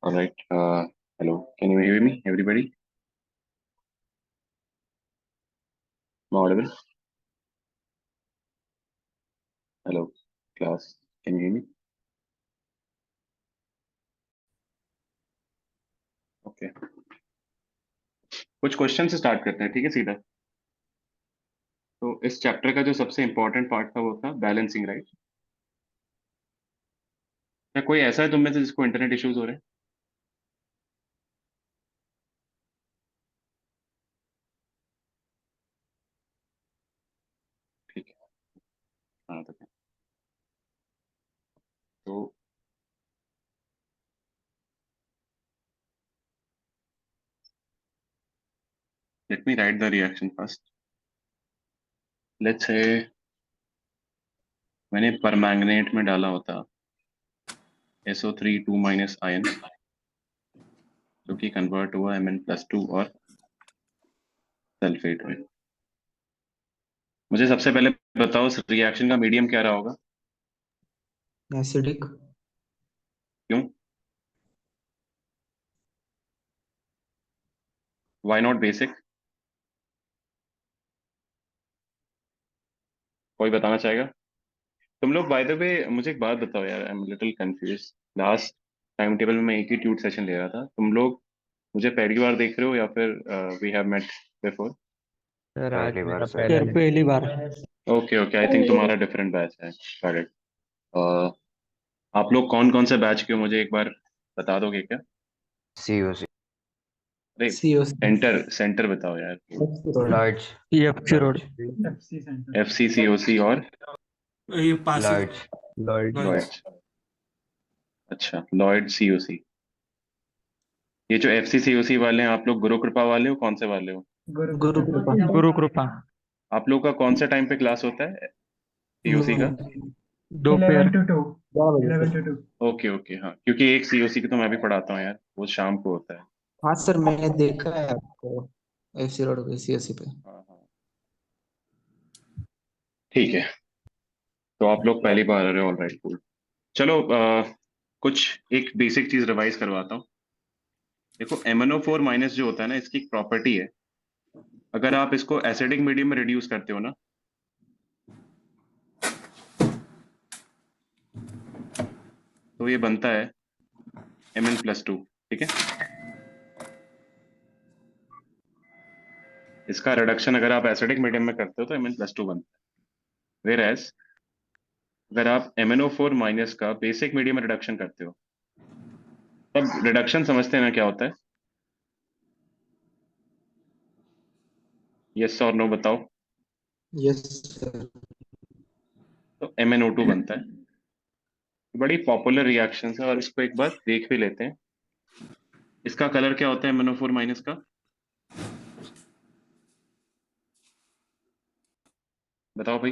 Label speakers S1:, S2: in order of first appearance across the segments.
S1: All right. Hello. Can you hear me, everybody? Am I audible? Hello, class. Can you hear me? Okay. कुछ question से start करते हैं, ठीक है सीधा। तो इस चैप्टर का जो सबसे इम्पोर्टेंट पार्ट था वो था बैलेंसिंग, राइट? क्या कोई ऐसा है तुम में से जिसको इंटरनेट इश्यूज हो रहे हैं? ठीक है। हाँ तो let me right the reaction first. Let's say मैंने परमैंगनेट में डाला होता SO3 2 माइनस आयन, जो कि कन्वर्ट हुआ Mn+2 और सल्फेट में। मुझे सबसे पहले बताओ इस रिएक्शन का मीडियम क्या रहा होगा?
S2: एसिडिक।
S1: क्यों? Why not basic? कोई बताना चाहेगा? तुम लोग बाय द वे मुझे एक बात बताओ यार, I am little confuse. Last time table में मैं एक ही ट्यूट सेशन ले रहा था, तुम लोग मुझे पहली बार देख रहे हो या फिर we have met before?
S3: Sir आज
S4: पहली बार
S3: मेरा
S4: सर।
S3: पहला
S2: पहली बार।
S1: ओके ओके, आई थिंक तुम्हारा डिफरेंट बैच है। Got it. आप लोग कौन कौन से बैच के हो मुझे एक बार बता दोगे क्या?
S4: COC
S1: अरे
S2: सीओसी।
S1: सेंटर सेंटर बताओ यार।
S4: Large
S2: EFC road.
S1: FCCOC और
S5: ये पास
S4: लार्ज
S3: लॉर्ड
S1: लॉयड। अच्छा, लॉयड COC। ये जो FCCOC वाले हैं, आप लोग गुरु कृपा वाले हो, कौन से वाले हो?
S2: गुरु कृपा।
S3: गुरु कृपा।
S1: आप लोग का कौन से टाइम पे क्लास होता है COC का?
S3: दोपहर
S5: 11 to 2
S2: 11
S5: 11 to 2
S1: ओके ओके, हाँ, क्योंकि एक COC की तो मैं भी पढ़ाता हूँ यार, वो शाम को होता है।
S2: हाँ सर, मैंने देखा है आपको एफसी रोड पे, सीएससी पे।
S1: हाँ हाँ, ठीक है। तो आप लोग पहली बार आ रहे हो, ऑल राइट, कूल। चलो कुछ एक बेसिक चीज रिवाइज करवाता हूँ। देखो MnO4 माइनस जो होता है ना, इसकी एक प्रॉपर्टी है। अगर आप इसको एसिडिक मीडियम में रिड्यूस करते हो ना, तो ये बनता है Mn+2, ठीक है। इसका रिडक्शन अगर आप एसिडिक मीडियम में करते हो तो Mn+2 बनता है। वेर एज अगर आप MnO4 माइनस का बेसिक मीडियम में रिडक्शन करते हो, तब रिडक्शन समझते हैं ना क्या होता है? यस और नो बताओ।
S2: Yes sir.
S1: तो MnO2 बनता है। बड़ी पॉपुलर रिएक्शन है और इसको एक बार देख भी लेते हैं। इसका कलर क्या होता है MnO4 माइनस का? बताओ भाई।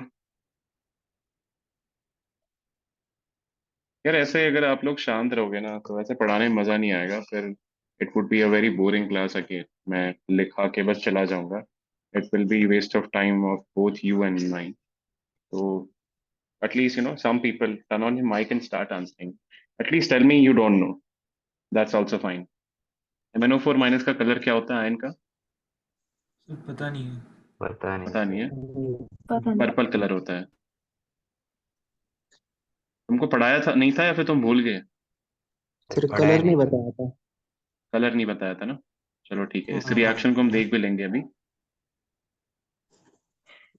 S1: यार ऐसे अगर आप लोग शांत रहोगे ना तो ऐसे पढ़ाने में मजा नहीं आएगा फिर। It would be a very boring class again, मैं लिखा के बस चला जाऊंगा। It will be waste of time of both you and mine. तो at least some people turn on your mic and start answering. At least tell me you don't know. That's also fine. MnO4 minus का colour क्या होता है ion का?
S5: पता नहीं है।
S4: पता नहीं
S1: पता नहीं है।
S6: पता नहीं।
S1: पर्पल कलर होता है। तुमको पढ़ाया था नहीं था या फिर तुम भूल गए?
S2: फिर
S4: पढ़ाया
S2: कलर
S4: नहीं
S2: नहीं
S4: था।
S2: बताया था।
S1: कलर नहीं बताया था ना। चलो ठीक है, इस
S2: हाँ।
S1: रिएक्शन को हम देख भी लेंगे अभी।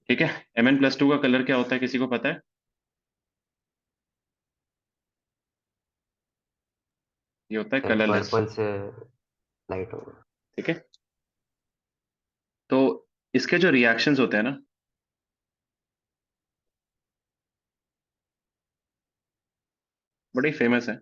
S1: ठीक है। Mn+2 का कलर क्या होता है, किसी को पता है? ये होता है
S4: सर
S1: कलरलेस।
S4: पर्पल से लाइट होगा।
S1: ठीक है। तो इसके जो रिएक्शंस होते हैं ना, बड़े फेमस है।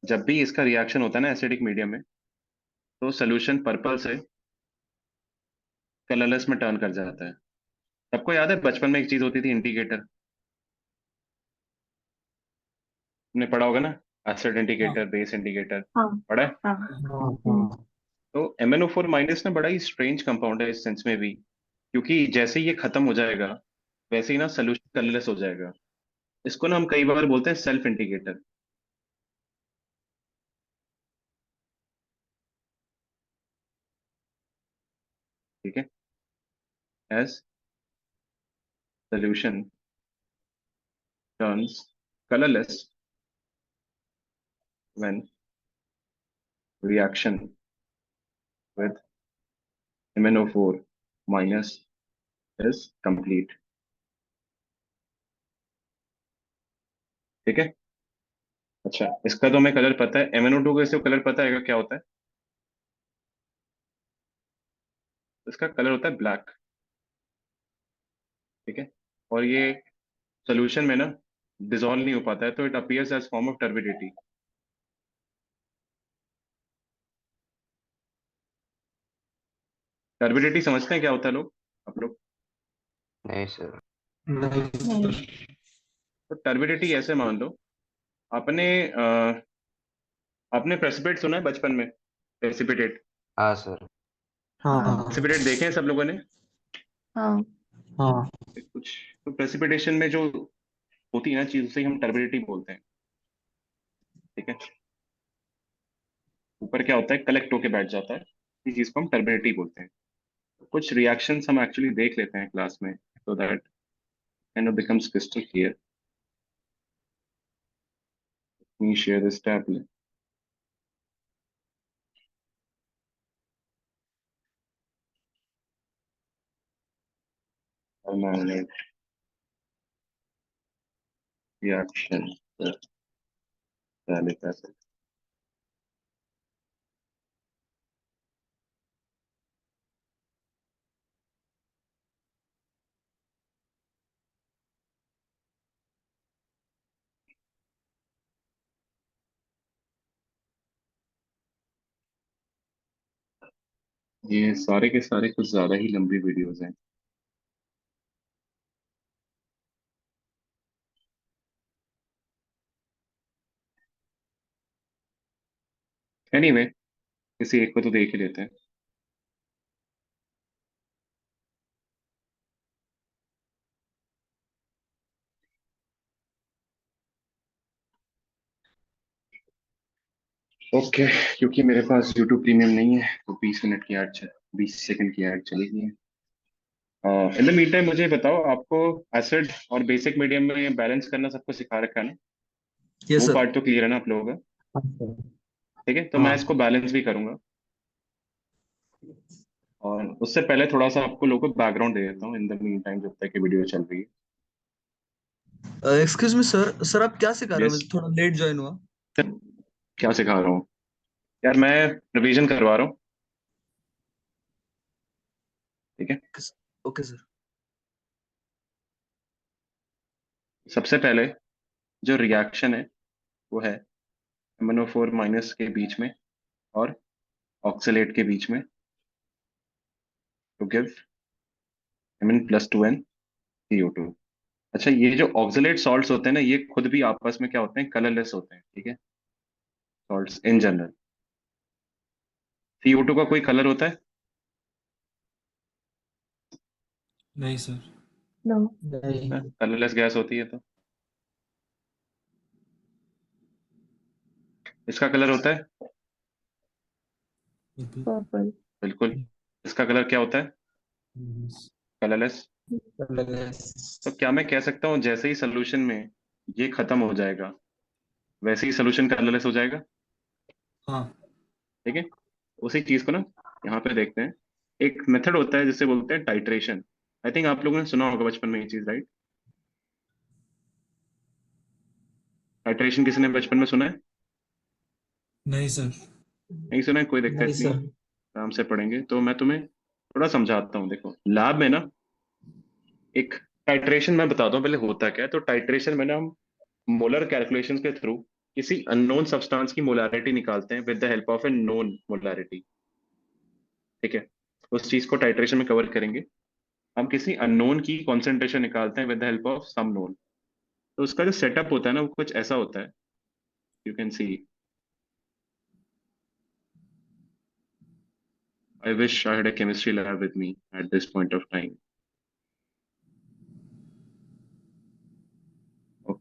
S1: जब भी इसका रिएक्शन होता है ना एसिडिक मीडियम में, तो सोल्यूशन पर्पल से कलरलेस में टर्न कर जाता है। सबको याद है बचपन में एक चीज होती थी, इंडिकेटर। तुमने पढ़ा होगा ना, एसिड
S5: हाँ
S1: इंडिकेटर, बेस इंडिकेटर।
S6: हाँ
S1: पढ़ा है?
S6: हाँ।
S2: हाँ
S6: हम्म।
S2: हाँ।
S1: तो MnO4 माइनस ना बड़ा ही स्ट्रेंज कंपाउंड है इस सेंस में भी, क्योंकि जैसे ही ये खत्म हो जाएगा वैसे ही ना सोल्यूशन कलरलेस हो जाएगा। इसको ना हम कई बार बोलते हैं सेल्फ इंडिकेटर। ठीक है। As solution turns colourless when reaction with MnO4 minus is complete. ठीक है। अच्छा, इसका तो हमें कलर पता है। MnO2 का इसको कलर पता है क्या होता है? इसका कलर होता है ब्लैक। ठीक है। और ये सोल्यूशन में ना डिसॉल्व नहीं हो पाता है, तो it appears as form of turbidity. Turbidity समझते हैं क्या होता है लोग, आप लोग?
S4: नहीं सर।
S2: नहीं
S6: नहीं।
S2: सर।
S1: तो टर्बिडिटी ऐसे मान लो, आपने आपने प्रेसिपिटेट सुना है बचपन में? प्रेसिपिटेट,
S4: हाँ सर।
S2: हाँ
S1: प्रेसिपिटेट देखे हैं सब लोगों ने?
S6: हाँ।
S2: हाँ
S1: कुछ तो प्रेसिपिटेशन में जो होती है ना चीज, उसे ही हम टर्बिडिटी बोलते हैं। ठीक है। ऊपर क्या होता है, कलेक्ट होके बैठ जाता है, इस चीज को हम टर्बिडिटी बोलते हैं। कुछ रिएक्शंस हम एक्चुअली देख लेते हैं क्लास में, so that end becomes crystal clear. Me share this tablet. Reaction salicylic acid. ये सारे के सारे कुछ ज्यादा ही लंबी वीडियोस हैं। एनीवे, किसी एक को तो देख ही लेते हैं। ओके, क्योंकि मेरे पास YouTube प्रीमियम नहीं है, तो 20 मिनट की ऐड, 20 सेकंड की ऐड चलेगी। इन द मीन टाइम मुझे बताओ, आपको एसिड और बेसिक मीडियम में बैलेंस करना सबको सिखा रखा है ना?
S2: यस
S1: वो
S2: सर।
S1: पार्ट तो क्लियर है ना आप लोगों का?
S2: हाँ सर।
S1: ठीक है, तो मैं इसको
S2: हाँ
S1: बैलेंस भी करूंगा। और उससे पहले थोड़ा सा आपको लोगों को बैकग्राउंड दे देता हूँ इन द मीन टाइम, जब तक ये वीडियो चल रही
S2: एक्सक्यूज मी सर, सर आप क्या सिखा
S1: है।
S2: रहे हो?
S1: यस।
S2: मैं थोड़ा लेट ज्वाइन हुआ।
S1: क्या सिखा रहा हूँ यार? मैं रिवीजन करवा रहा हूँ। ठीक है।
S2: Okay sir.
S1: सबसे पहले जो रिएक्शन है वो है MnO4 माइनस के बीच में और ऑक्सलेट के बीच में, टू गिव Mn+2n CO2। अच्छा, ये जो ऑक्सलेट सॉल्ट्स होते हैं ना, ये खुद भी आपस में क्या होते हैं, कलरलेस होते हैं। ठीक है। Salts in general. CO2 का कोई कलर होता है?
S5: नहीं सर।
S6: नो।
S2: नहीं।
S1: कलरलेस गैस होती है तो इसका कलर होता है?
S5: बिल्कुल।
S6: पर्पल।
S1: बिल्कुल। इसका कलर क्या होता है? कलरलेस। तो क्या मैं कह सकता हूँ जैसे ही सोल्यूशन में ये खत्म हो जाएगा, वैसे ही सोल्यूशन कलरलेस हो जाएगा?
S5: हाँ।
S1: ठीक है। उसी चीज को ना यहाँ पे देखते हैं। एक मेथड होता है जिसे बोलते हैं टाइट्रेशन। आई थिंक आप लोगों ने सुना होगा बचपन में ये चीज, राइट? टाइट्रेशन किसी ने बचपन में सुना है?
S5: नहीं सर।
S1: नहीं सुना है, कोई
S2: नहीं
S1: दिक्कत नहीं।
S2: सर।
S1: आराम से पढ़ेंगे। तो मैं तुम्हें थोड़ा समझाता हूँ। देखो, लैब में ना एक टाइट्रेशन मैं बताता हूँ पहले होता क्या है। तो टाइट्रेशन में ना हम मोलर कैलकुलेशंस के थ्रू किसी अननोन सब्सटेंस की मोलारिटी निकालते हैं with the help of A known molarity. ठीक है। उस चीज को टाइट्रेशन में कवर करेंगे। हम किसी अननोन की कॉन्सेंट्रेशन निकालते हैं with the help of some known. तो उसका जो सेटअप होता है ना, वो कुछ ऐसा होता है। You can C. I wish I had a chemistry lab with me at this point of time.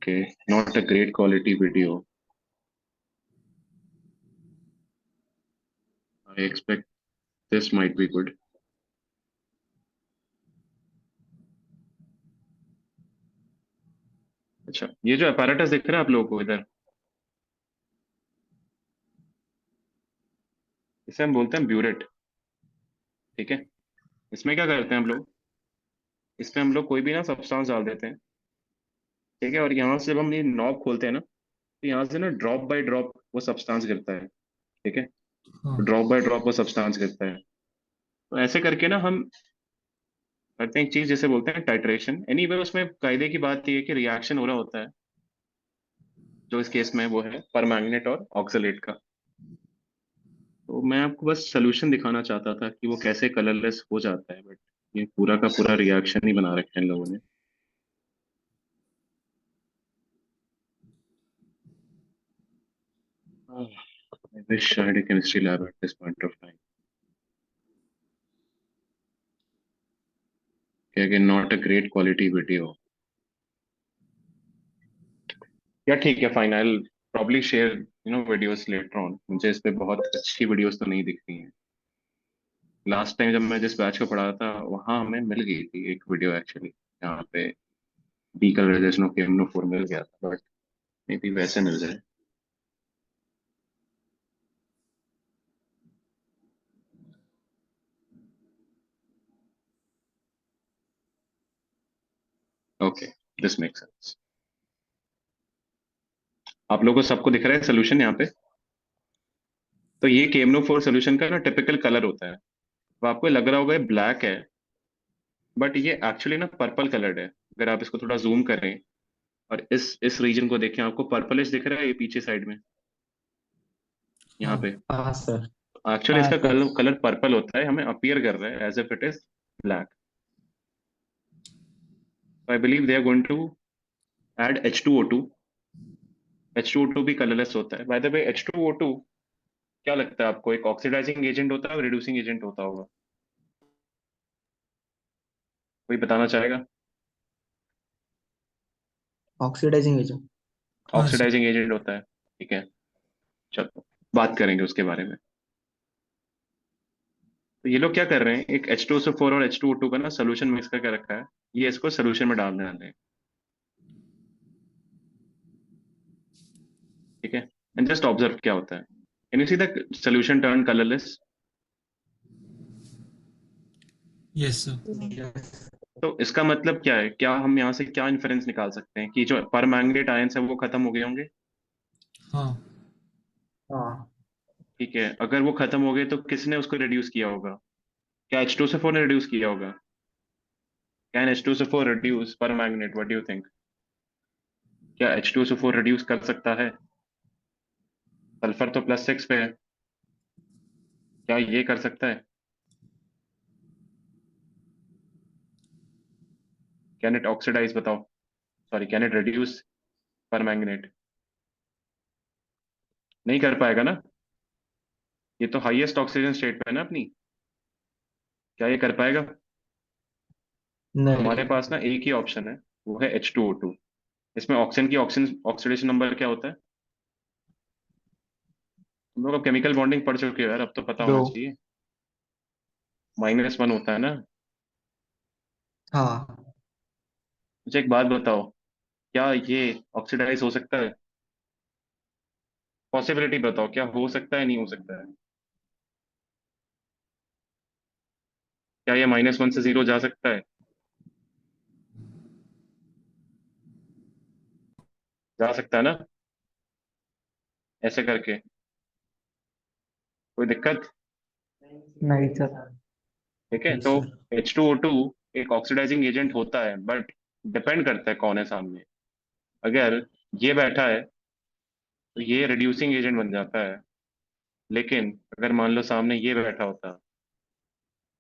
S1: Okay, not a great quality video. I expect this might be good. अच्छा, ये जो apparatus दिख रहा है आप लोगों को इधर, इसे हम बोलते हैं ब्यूरेट। ठीक है, इसमें क्या करते हैं हम लोग, इसमें हम लोग कोई भी ना सब्सटेंस डाल देते हैं। ठीक है, और यहाँ से जब हम ये नॉब खोलते हैं ना, तो यहाँ से ना ड्रॉप बाय ड्रॉप वो सब्सटेंस गिरता है। ठीक है,
S5: हाँ
S1: ड्रॉप बाय ड्रॉप वो सब्सटेंस गिरता है। तो ऐसे करके ना हम करते हैं एक चीज जिसे बोलते हैं टाइट्रेशन। एनीवे उसमें कायदे की बात ये है कि रिएक्शन हो रहा होता है, जो इस केस में वो है परमैंगनेट और ऑक्सलेट का। तो मैं आपको बस सोल्यूशन दिखाना चाहता था कि वो कैसे कलरलेस हो जाता है, बट ये पूरा का पूरा रिएक्शन ही बना रखा है इन लोगों ने। I wish I had a chemistry lab at this point of time. Again, not a great quality video. या ठीक है, fine, I will probably share videos later on. मुझे इस पे बहुत अच्छी वीडियोस तो नहीं दिखती हैं। लास्ट टाइम जब मैं जिस बैच को पढ़ा था वहां हमें मिल गई थी एक वीडियो एक्चुअली, यहाँ पे डीकलराइजेशन ऑफ KMnO4 मिल गया था, बट मे बी वैसे मिल जाए। Okay, this make sense. आप लोगों को सबको दिख रहा है सोल्यूशन यहाँ पे? तो ये KMnO4 सोल्यूशन का ना टिपिकल कलर होता है। तो आपको लग रहा होगा ये ब्लैक है, बट ये एक्चुअली ना पर्पल कलर्ड है। अगर आप इसको थोड़ा जूम करें और इस रीजन को देखें, आपको पर्पलिश दिख रहा है ये पीछे साइड में, यहाँ
S5: हाँ
S1: पे।
S2: हाँ सर।
S1: एक्चुअली
S2: हाँ
S1: इसका
S2: सर।
S1: कलर पर्पल होता है, हमें अपीयर कर रहा है as if it is black. I believe they are going to add H2O2। H2O2 भी कलरलेस होता है। बाय द वे, H2O2 क्या लगता है आपको, एक ऑक्सीडाइजिंग एजेंट होता है, रिड्यूसिंग एजेंट होता होगा? कोई बताना चाहेगा?
S2: Oxidising agent.
S5: हाँ सर।
S1: ऑक्सीडाइजिंग एजेंट होता है। ठीक है, चलो बात करेंगे उसके बारे में। तो ये लोग क्या कर रहे हैं, एक H2SO4 और H2O2 का ना सोल्यूशन मिक्स करके रखा है, ये इसको सोल्यूशन में डाल रहे हैं। ठीक है, एंड जस्ट ऑब्जर्व क्या होता है। Can you see the solution turn colourless?
S5: Yes sir.
S2: Yes.
S1: तो इसका मतलब क्या है, क्या हम यहाँ से क्या इन्फरेंस निकाल सकते हैं कि जो परमैंगनेट आयंस है वो खत्म हो गए होंगे?
S5: हाँ
S2: हाँ।
S1: ठीक है, अगर वो खत्म हो गए तो किसने उसको रिड्यूस किया होगा? क्या H2SO4 ने रिड्यूस किया होगा? Can H2SO4 reduce permanganate? What do you think? क्या H2SO4 रिड्यूस कर सकता है? सल्फर तो +6 पे है, क्या ये कर सकता है? कैन इट ऑक्सीडाइज, बताओ? Sorry, can it reduce permanganate? नहीं कर पाएगा ना, ये तो हाईएस्ट ऑक्सीजन स्टेट पे है ना अपनी। क्या ये कर पाएगा? हमारे
S2: नहीं।
S1: पास ना एक ही ऑप्शन है, वो है H2O2। इसमें ऑक्सीजन की ऑक्सीडेशन नंबर क्या होता है? तुम लोग अब केमिकल बॉन्डिंग पढ़ चुके हो यार, अब तो पता
S2: दो।
S1: होना चाहिए। -1 होता है ना।
S2: हाँ।
S1: मुझे एक बात बताओ, क्या ये ऑक्सीडाइज हो सकता है? पॉसिबिलिटी बताओ, क्या हो सकता है, नहीं हो सकता है? क्या ये -1 से 0 जा सकता है? जा सकता है ना, ऐसे करके? कोई दिक्कत?
S2: नहीं सर।
S1: ठीक है,
S2: नहीं
S1: तो
S2: सर।
S1: H2O2 एक ऑक्सीडाइजिंग एजेंट होता है, बट डिपेंड करता है कौन है सामने। अगर ये बैठा है तो ये रिड्यूसिंग एजेंट बन जाता है, लेकिन अगर मान लो सामने ये बैठा होता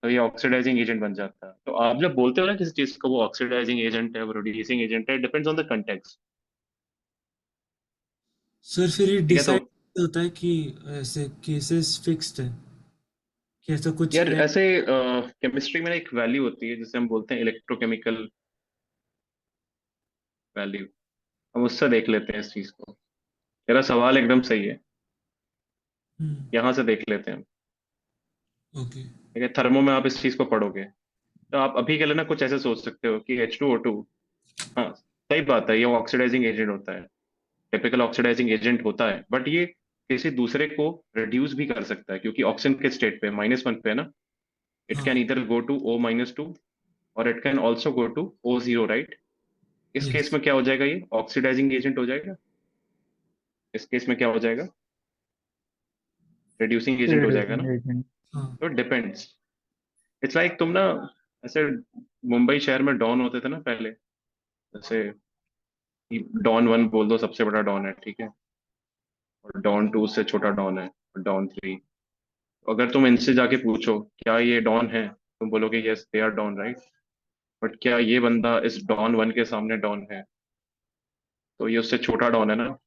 S1: तो ये ऑक्सीडाइजिंग एजेंट बन जाता है। तो आप जब बोलते हो ना किसी चीज को वो ऑक्सीडाइजिंग एजेंट है, वो रिड्यूसिंग एजेंट है, depends on the context.
S5: Sir, फिर ये
S1: ठीक है, तो
S5: डिसाइड होता है कि ऐसे केसेस फिक्स्ड है कि ऐसा कुछ
S1: यार
S5: है?
S1: ऐसे केमिस्ट्री में एक वैल्यू होती है जिसे हम बोलते हैं इलेक्ट्रोकेमिकल वैल्यू। हम उससे देख लेते हैं इस चीज को। तेरा सवाल एकदम सही है, यहाँ से देख लेते हैं।
S5: ओके।
S1: ठीक है, थर्मो में आप इस चीज को पढ़ोगे तो आप अभी के लिए ना कुछ ऐसे सोच सकते हो कि H2O2, हाँ सही बात है, ये ऑक्सीडाइजिंग एजेंट होता है, टिपिकल ऑक्सीडाइजिंग एजेंट होता है, बट ये किसी दूसरे को रिड्यूस भी कर सकता है, क्योंकि ऑक्सीजन के स्टेट पे -1 पे है ना। इट कैन
S5: हाँ।
S1: ईदर गो टू O-2 और it can also go to O0, right. इस केस
S5: यस।
S1: में क्या हो जाएगा, ये ऑक्सीडाइजिंग एजेंट हो जाएगा। इस केस में क्या हो जाएगा, रिड्यूसिंग एजेंट हो जाएगा ना।
S3: Reducing agent.
S5: हाँ।
S1: तो डिपेंड्स। इट्स लाइक तुम ना ऐसे मुंबई शहर में डॉन होते थे ना पहले, जैसे डॉन 1 बोल दो, सबसे बड़ा डॉन है, ठीक है, और डॉन 2 उससे छोटा डॉन है, और डॉन 3। अगर तुम इनसे जाके पूछो क्या ये डॉन है, तुम बोलोगे yes they are done, right. But क्या ये बंदा इस डॉन 1 के सामने डॉन है, तो ये उससे छोटा डॉन है ना।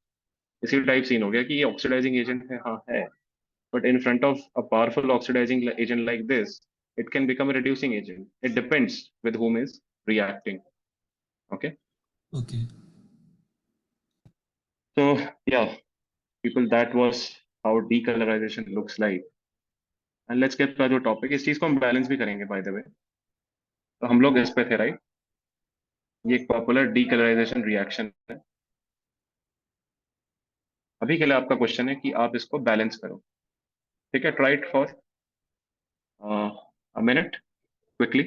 S1: इसी टाइप सीन हो गया कि ये ऑक्सीडाइजिंग एजेंट है, हाँ है, but in front of a powerful oxidizing agent like this, it can become a reducing agent. It depends with whom is reacting. Okay.
S5: Okay.
S1: So yeah, people, that was how decolorization looks like. And let's get back to topic. इस चीज को हम balance भी करेंगे bye the वे। तो हम लोग इस पे थे, राइट। ये एक पॉपुलर डीकलराइजेशन रिएक्शन है। अभी के लिए आपका क्वेश्चन है कि आप इसको बैलेंस करो। ठीक है, try it for a minute quickly.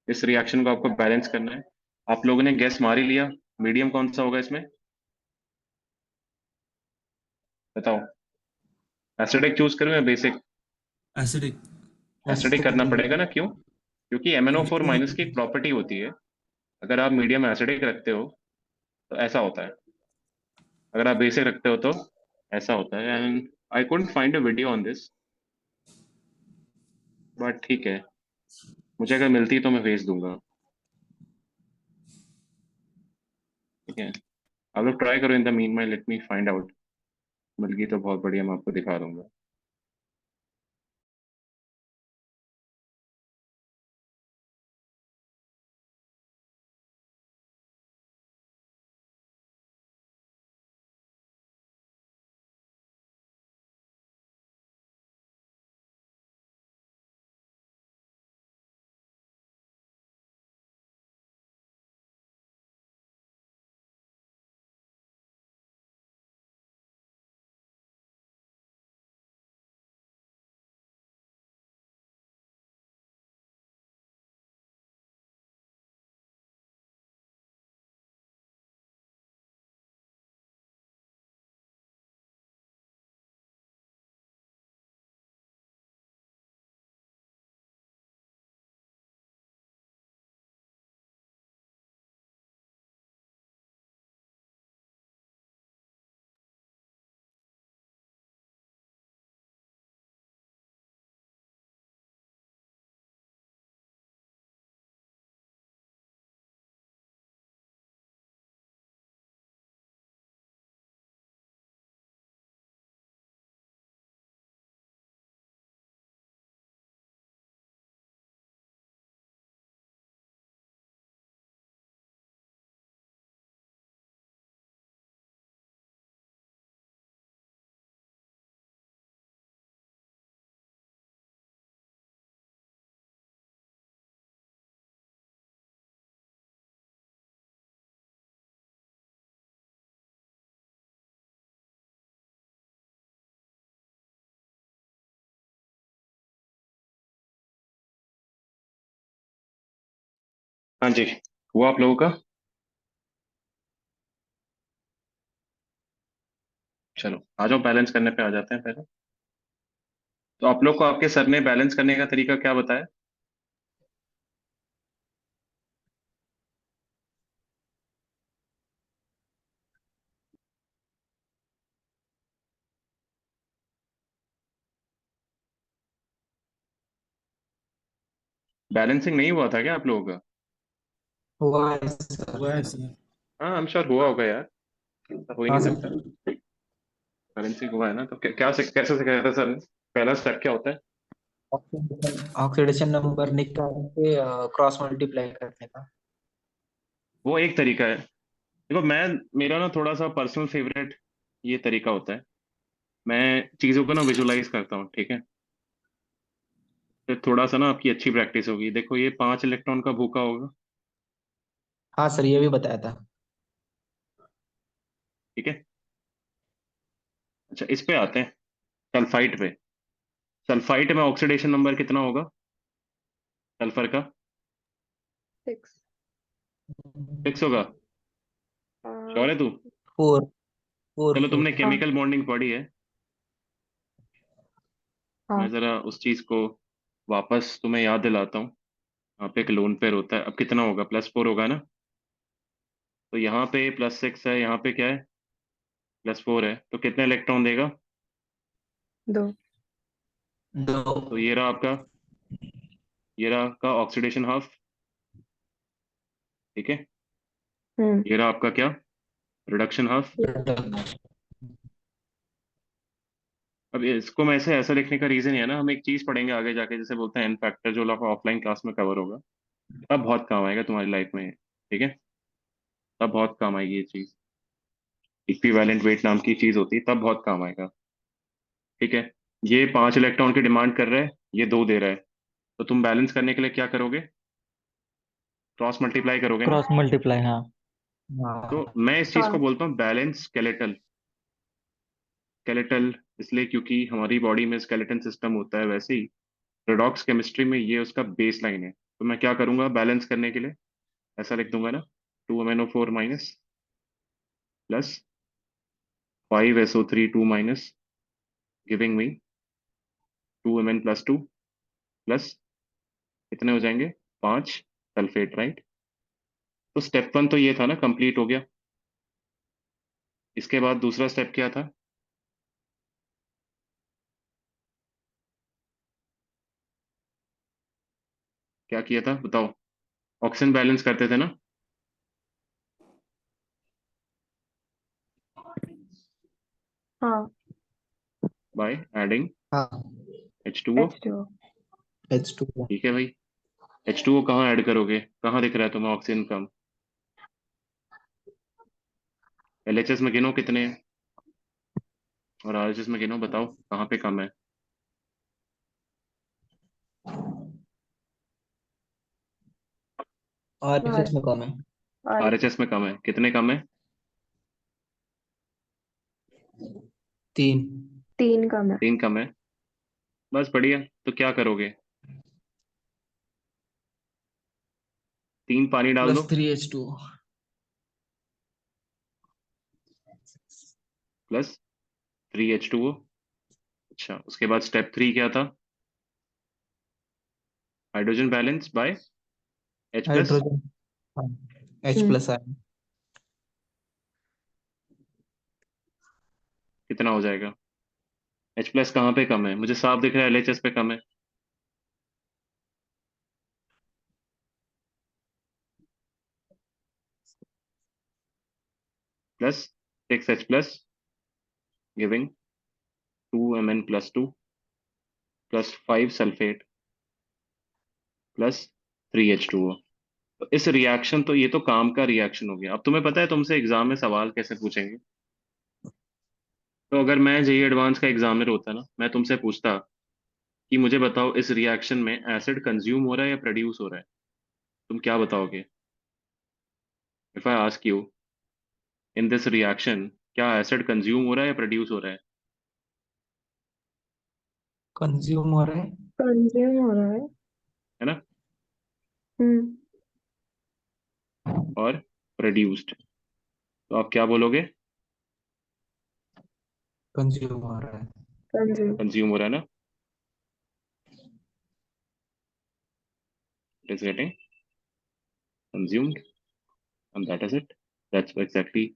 S1: इस रिएक्शन को आपको बैलेंस करना है। आप लोगों ने गैस मार ही लिया, मीडियम कौन सा होगा इसमें, बताओ। एसिडिक चूज करूं या बेसिक।
S5: एसिडिक।
S1: एसिडिक करना पड़ेगा ना, क्यों? क्योंकि MnO4
S5: मीडियम
S1: माइनस की एक
S5: होता
S1: प्रॉपर्टी होती है, अगर आप मीडियम एसिडिक रखते हो तो ऐसा होता है, अगर आप बेसिक रखते हो तो ऐसा होता है। And I couldn't find a video on this, but ठीक है, मुझे अगर मिलती है तो मैं भेज दूंगा। ठीक है, आप लोग ट्राई करो, in the mean my let me find out. मिल गई तो बहुत बढ़िया, मैं आपको दिखा दूंगा। हाँ जी, हुआ आप लोगों का? चलो आ जाओ, बैलेंस करने पे आ जाते हैं पहले। तो आप लोग को आपके सर ने बैलेंस करने का तरीका क्या बताया? बैलेंसिंग नहीं हुआ था क्या आप लोगों का?
S2: हुआ है सर।
S5: हुआ है सर।
S1: हाँ, आई एम श्योर हुआ होगा यार, ऐसा हो ही
S2: हाँ
S1: नहीं सकता।
S2: सर।
S1: बैलेंसिंग हुआ है ना, तो कैसे सिखाया था सर ने? पहला स्टेप क्या होता है?
S2: ऑक्सीडेशन नंबर निकाल के क्रॉस मल्टीप्लाई करने का।
S1: वो एक तरीका है, देखो मैं, मेरा ना थोड़ा सा पर्सनल फेवरेट ये तरीका होता है, मैं चीज़ों को ना विजुलाइज करता हूँ, ठीक है। फिर थोड़ा सा ना आपकी अच्छी प्रैक्टिस होगी। देखो ये 5 इलेक्ट्रॉन का भूखा होगा,
S2: हाँ सर, ये भी बताया था।
S1: ठीक है। अच्छा इस पे आते हैं, सल्फाइट पे। सल्फाइट में ऑक्सीडेशन नंबर कितना होगा सल्फर का?
S6: 6।
S1: 6 होगा? श्योर है तू?
S2: 4, 4,
S1: चलो
S2: 4।
S1: तुमने
S6: हाँ
S1: केमिकल बॉन्डिंग पढ़ी है, मैं
S6: हाँ
S1: जरा उस चीज को वापस तुम्हें याद दिलाता हूँ। यहाँ पे एक लोन पेयर होता है, अब कितना होगा? +4 होगा ना। तो यहाँ पे +6 है, यहाँ पे क्या है? +4 है, तो कितने इलेक्ट्रॉन देगा?
S6: 2।
S2: दो।
S1: तो ये रहा आपका, ये रहा आपका ऑक्सीडेशन हाफ, ठीक है।
S6: हम्म।
S1: ये रहा आपका क्या? Reduction half. अब इसको मैं ऐसे ऐसा लिखने का रीजन है ना, हम एक चीज पढ़ेंगे आगे जाके, जैसे बोलते हैं एन फैक्टर, जो ऑफलाइन क्लास में कवर होगा, तब बहुत काम आएगा तुम्हारी लाइफ में, ठीक है। तब बहुत काम आएगी ये चीज, इक्विवेलेंट वेट नाम की चीज होती है, तब बहुत काम आएगा, ठीक है। ये 5 इलेक्ट्रॉन की डिमांड कर रहा है, ये 2 दे रहा है, तो तुम बैलेंस करने के लिए क्या करोगे? क्रॉस मल्टीप्लाई करोगे ना।
S3: क्रॉस मल्टीप्लाई, हाँ।
S1: तो
S2: हाँ
S1: मैं इस चीज को
S6: हाँ
S1: बोलता हूँ बैलेंस स्केलेटल। स्केलेटल इसलिए क्योंकि हमारी बॉडी में स्केलेटन सिस्टम होता है, वैसे ही रेडॉक्स केमिस्ट्री में ये उसका बेस लाइन है। तो मैं क्या करूंगा बैलेंस करने के लिए? ऐसा लिख दूंगा ना, 2MnO4 minus plus 5SO3 2 minus, giving me 2Mn+2 plus कितने हो जाएंगे? 5 सल्फेट, राइट। तो स्टेप 1 तो ये था ना, कंप्लीट हो गया। इसके बाद दूसरा स्टेप क्या था? क्या किया था बताओ? ऑक्सीजन बैलेंस करते थे ना,
S6: हाँ।
S1: बाय एडिंग
S2: हाँ।
S1: H2O।
S6: H2O।
S2: H2।
S1: ठीक है भाई, H2O कहाँ ऐड करोगे? कहाँ दिख रहा है तुम्हें ऑक्सीजन कम? LHS में गिनो कितने हैं, और RHS में गिनो, बताओ कहाँ पे कम है?
S2: RHS
S6: और
S2: में कम है।
S6: और
S1: RHS में कम है, कितने कम है?
S2: 3।
S6: 3 कम है।
S1: 3 कम है, बस बढ़िया। तो क्या करोगे? 3 पानी डाल दो,
S2: +3 H2O।
S1: +3 H2O। अच्छा उसके बाद स्टेप 3 क्या था? Hydrogen balance by H+।
S2: Hydrogen. हाँ। H
S6: हम्म।
S2: Plus ion.
S1: कितना हो जाएगा? H+ कहाँ पे कम है? मुझे साफ दिख रहा है LHS पे कम है। +6H+ giving 2Mn+2 +5 sulphate +3H2O। तो इस रिएक्शन, तो ये तो काम का रिएक्शन हो गया। अब तुम्हें पता है तुमसे एग्जाम में सवाल कैसे पूछेंगे? तो अगर मैं जेई एडवांस का एग्जामिनर होता ना, मैं तुमसे पूछता कि मुझे बताओ इस रिएक्शन में एसिड कंज्यूम हो रहा है या प्रोड्यूस हो रहा है, तुम क्या बताओगे? If I ask you in this reaction, क्या एसिड कंज्यूम हो रहा है या प्रोड्यूस हो रहा
S2: कंज्यूम हो रहा है।
S6: कंज्यूम हो रहा है।
S1: है ना?
S6: हम्म।
S1: और प्रोड्यूस्ड, तो आप क्या बोलोगे?
S2: कंज्यूम हो रहा है।
S6: कंज्यूम।
S1: कंज्यूम हो रहा है ना, it is getting consumed, and that is it. That's exactly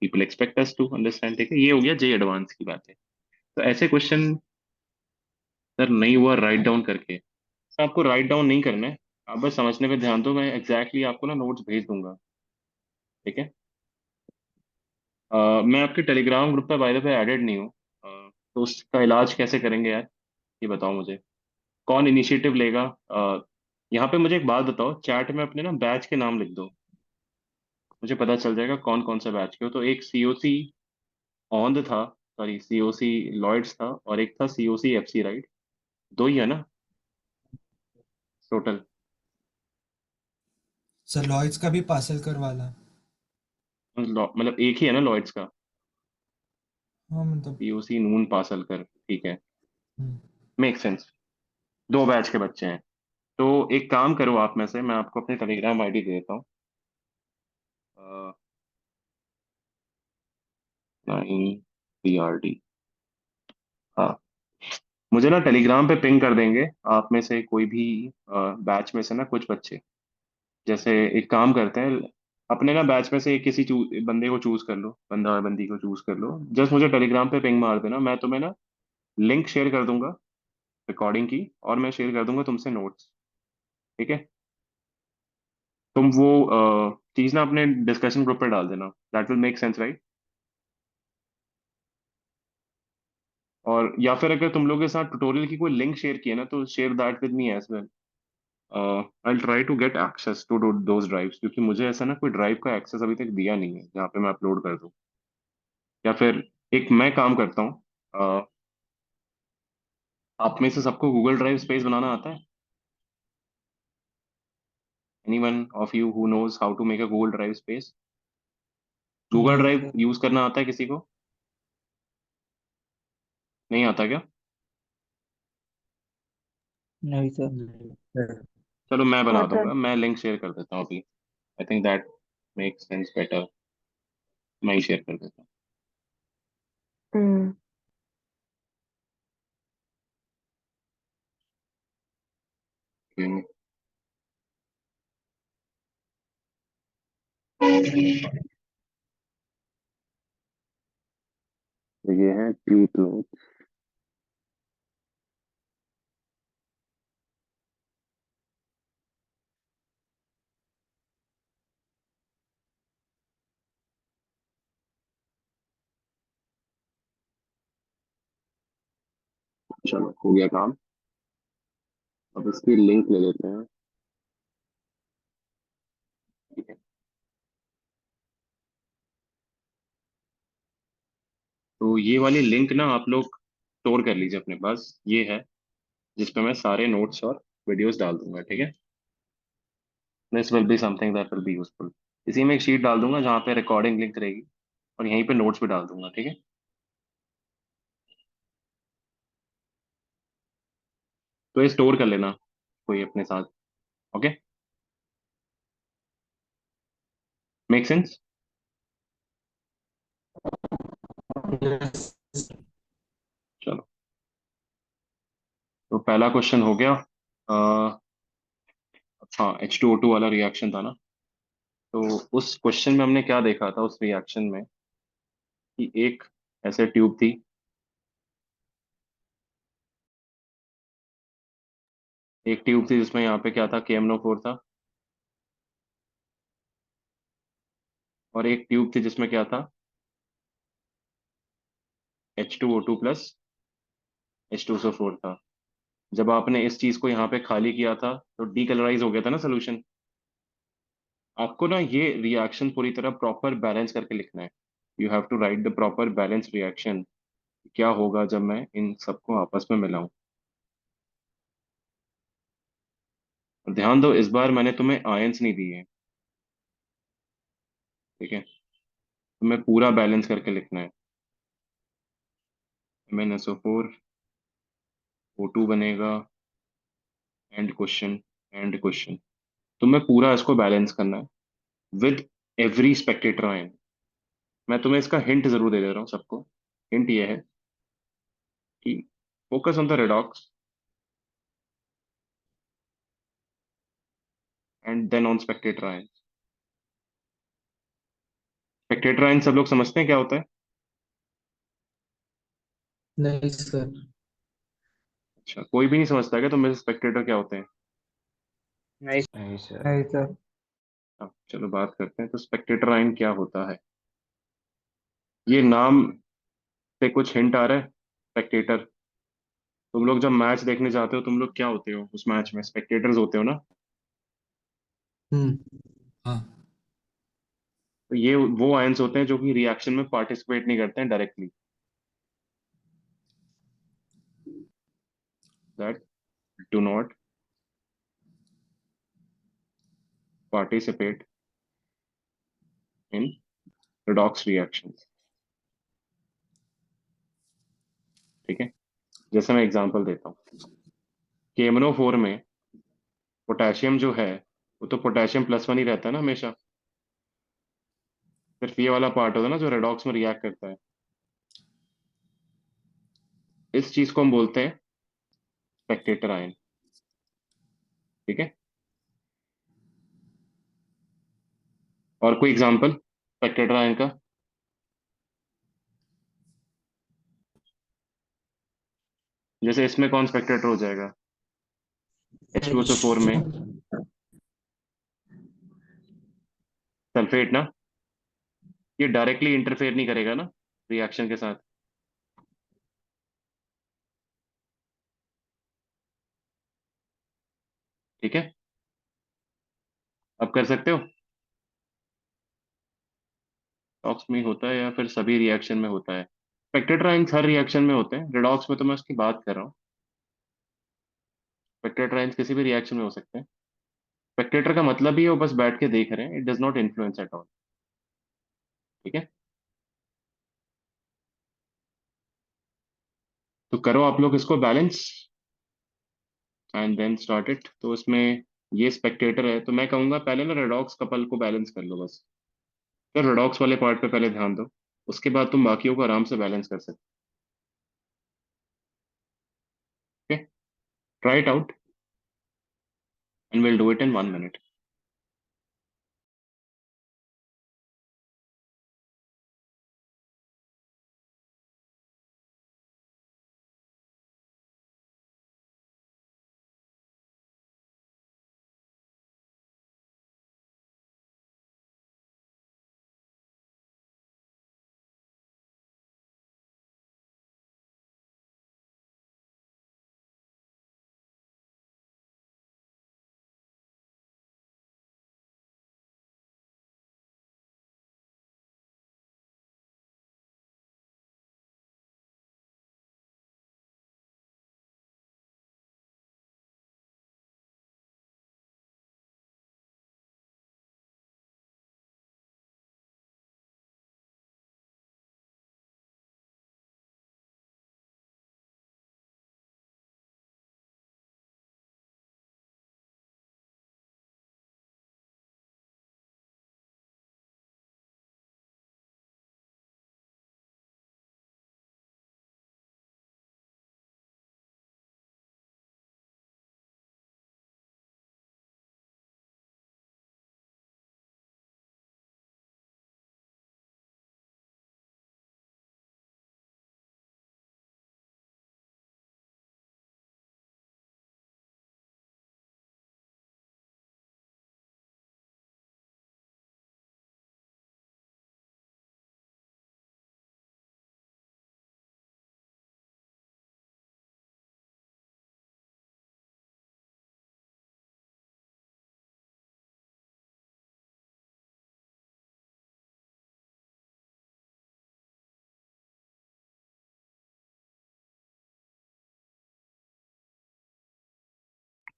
S1: people expect us to understand, ठीक है। ये हो गया जे एडवांस की बातें। तो ऐसे क्वेश्चन सर नहीं हुआ राइट डाउन करके, सर आपको राइट डाउन नहीं करना है, आप बस समझने पे ध्यान दो। मैं एग्जैक्टली आपको ना नोट्स भेज दूंगा, ठीक है। मैं आपके टेलीग्राम ग्रुप पे बाय द वे ऐडेड नहीं हूँ। तो उसका इलाज कैसे करेंगे यार, ये बताओ मुझे। कौन इनिशिएटिव लेगा? यहाँ पे मुझे एक बात बताओ, चैट में अपने ना बैच के नाम लिख दो, मुझे पता चल जाएगा कौन कौन सा बैच के हो। तो एक सीओसी ऑन था, सॉरी सीओसी लॉयड्स था, और एक था सीओसी एफसी, राइट? दो ही है ना टोटल?
S5: सर लॉयड्स का भी पासलकर वाला।
S1: मतलब एक ही है ना लॉयड्स का?
S5: हाँ मतलब।
S1: सीओसी नून पासलकर, ठीक है,
S5: हम्म,
S1: मेक सेंस। दो बैच के बच्चे हैं। तो एक काम करो, आप में से मैं आपको अपनी टेलीग्राम आईडी दे देता हूँ। 9 PRD, हाँ। मुझे ना टेलीग्राम पे पिंग कर देंगे आप में से कोई भी बैच में से ना कुछ बच्चे। जैसे एक काम करते हैं, अपने ना बैच में से किसी बंदे को चूज कर लो, बंदा और बंदी को चूज कर लो, जस्ट मुझे टेलीग्राम पे पिंग मार देना, मैं तुम्हें ना लिंक शेयर कर दूंगा रिकॉर्डिंग की, और मैं शेयर कर दूंगा तुमसे नोट्स, ठीक है? तुम वो चीज ना अपने डिस्कशन ग्रुप पे डाल देना, that will make sense, right? और या फिर अगर तुम लोग के साथ ट्यूटोरियल की कोई लिंक शेयर की है ना, तो share that with me as well. I try to get access to those drives, क्योंकि मुझे ऐसा ना कोई ड्राइव का एक्सेस अभी तक दिया नहीं है जहाँ पे मैं अपलोड कर दूँ। या फिर एक मैं काम करता हूँ, आप में से सबको गूगल ड्राइव स्पेस बनाना आता है? Anyone of you who knows how to make a Google drive space? Google
S2: नहीं
S1: ड्राइव
S2: सर।
S1: यूज करना आता है किसी को? नहीं आता क्या?
S2: नहीं सर।
S3: नहीं सर।
S1: चलो मैं बना
S6: आता है।
S1: दूंगा, मैं लिंक शेयर कर देता हूँ अभी। I think that make sense better, मैं ही शेयर कर देता
S6: हम्म।
S1: हूँ। तो ये है ट्यूट नोट। चलो हो गया काम। अब इसकी लिंक ले लेते हैं, ठीक है? तो ये वाली लिंक ना आप लोग स्टोर कर लीजिए अपने पास, ये है जिसपे मैं सारे नोट्स और वीडियोस डाल दूंगा, ठीक है? This will be something that will be useful. इसी में एक शीट डाल दूंगा जहाँ पे रिकॉर्डिंग लिंक रहेगी, और यहीं पे नोट्स भी डाल दूंगा, ठीक है? तो ये स्टोर कर लेना कोई अपने साथ, ओके? Make sense?
S2: यस।
S1: चलो, तो पहला क्वेश्चन हो गया। हाँ, H2O2 वाला रिएक्शन था ना? तो उस क्वेश्चन में हमने क्या देखा था उस रिएक्शन में, कि एक ऐसे ट्यूब थी, एक ट्यूब थी जिसमें यहाँ पे क्या था, KMnO4 था, और एक ट्यूब थी जिसमें क्या था, H2O2 प्लस H2SO4 था। जब आपने इस चीज को यहाँ पे खाली किया था तो डीकलराइज हो गया था ना सोल्यूशन। आपको ना ये रिएक्शन पूरी तरह प्रॉपर बैलेंस करके लिखना है। You have to write the proper balance reaction. क्या होगा जब मैं इन सबको आपस में मिलाऊं? और ध्यान दो, इस बार मैंने तुम्हें आयंस नहीं दिए, ठीक है? तुम्हें पूरा बैलेंस करके लिखना है। MnSO4 O2 बनेगा, एंड क्वेश्चन, एंड क्वेश्चन। तुम्हें पूरा इसको बैलेंस करना है विद एवरी स्पेक्टेटर आयन। मैं तुम्हें इसका हिंट जरूर दे रहा हूँ सबको। हिंट ये है कि focus on the redox and then on spectator ion. Spectator ion सब लोग समझते हैं क्या होता है?
S2: नहीं सर।
S1: अच्छा, कोई भी नहीं समझता क्या? तो मेरे स्पेक्टेटर क्या होते हैं?
S4: नहीं सर।
S2: नहीं सर।
S1: अब चलो बात करते हैं, तो स्पेक्टेटर आयन क्या होता है? ये नाम से कुछ हिंट आ रहा है? स्पेक्टेटर, तुम लोग जब मैच देखने जाते हो तुम लोग क्या होते हो उस मैच में? स्पेक्टेटर्स होते हो ना?
S2: हम्म।
S5: हाँ।
S1: तो ये वो आयंस होते हैं जो कि रिएक्शन में पार्टिसिपेट नहीं करते हैं directly, that do not participate in redox reactions। ठीक है, जैसे मैं एग्जांपल देता हूँ, KMnO4 में पोटेशियम जो है वो तो पोटेशियम +1 ही रहता है ना हमेशा, सिर्फ ये वाला पार्ट होता है ना जो रेडॉक्स में रिएक्ट करता है। इस चीज को हम बोलते हैं स्पेक्टेटर आयन। ठीक है, और कोई एग्जांपल स्पेक्टेटर आयन का? जैसे इसमें कौन स्पेक्टेटर हो जाएगा, H2SO4 में सल्फेट ना, ये डायरेक्टली इंटरफेयर नहीं करेगा ना रिएक्शन के साथ। ठीक है, अब कर सकते हो। टॉक्स में होता है या फिर सभी रिएक्शन में होता है? स्पेक्टेटर आयन्स हर रिएक्शन में होते हैं, रेडॉक्स में तो मैं उसकी बात कर रहा हूँ। स्पेक्टेटर आयन्स किसी भी रिएक्शन में हो सकते हैं। स्पेक्टेटर का मतलब ही है वो बस बैठ के देख रहे हैं, it does not influence at all. ठीक है, तो करो आप लोग इसको balance and then start it. तो इसमें ये स्पेक्टेटर है, तो मैं कहूंगा पहले ना रेडॉक्स कपल को बैलेंस कर लो बस। तो रेडॉक्स वाले पार्ट पे पहले ध्यान दो, उसके बाद तुम बाकियों को आराम से बैलेंस कर सकते हो। Okay, try it out and will do it in 1 minute.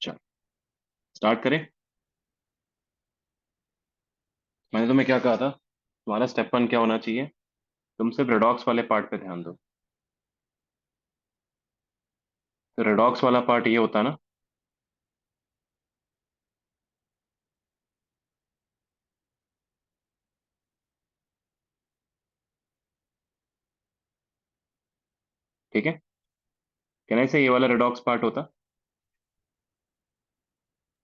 S1: चलो स्टार्ट करें। मैंने तुम्हें क्या कहा था, तुम्हारा स्टेप 1 क्या होना चाहिए, तुम सिर्फ रेडॉक्स वाले पार्ट पे ध्यान दो। तो रेडॉक्स वाला पार्ट ये होता ना, ठीक है, कहना से ये वाला रेडॉक्स पार्ट होता।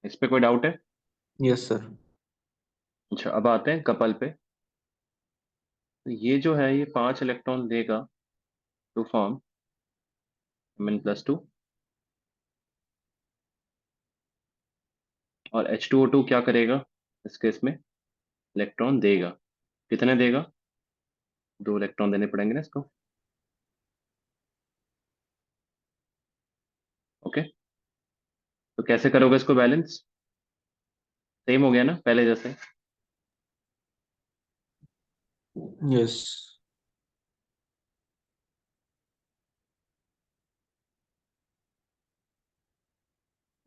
S1: इस पे कोई डाउट है?
S2: Yes sir.
S1: अच्छा, अब आते हैं कपल पे। तो ये जो है ये 5 इलेक्ट्रॉन देगा टू फॉर्म Mn+2, और H2O2 क्या करेगा इस केस में, इलेक्ट्रॉन देगा। कितने देगा, 2 इलेक्ट्रॉन देने पड़ेंगे ना इसको। ओके, तो कैसे करोगे इसको बैलेंस, सेम हो गया ना पहले जैसे।
S2: यस।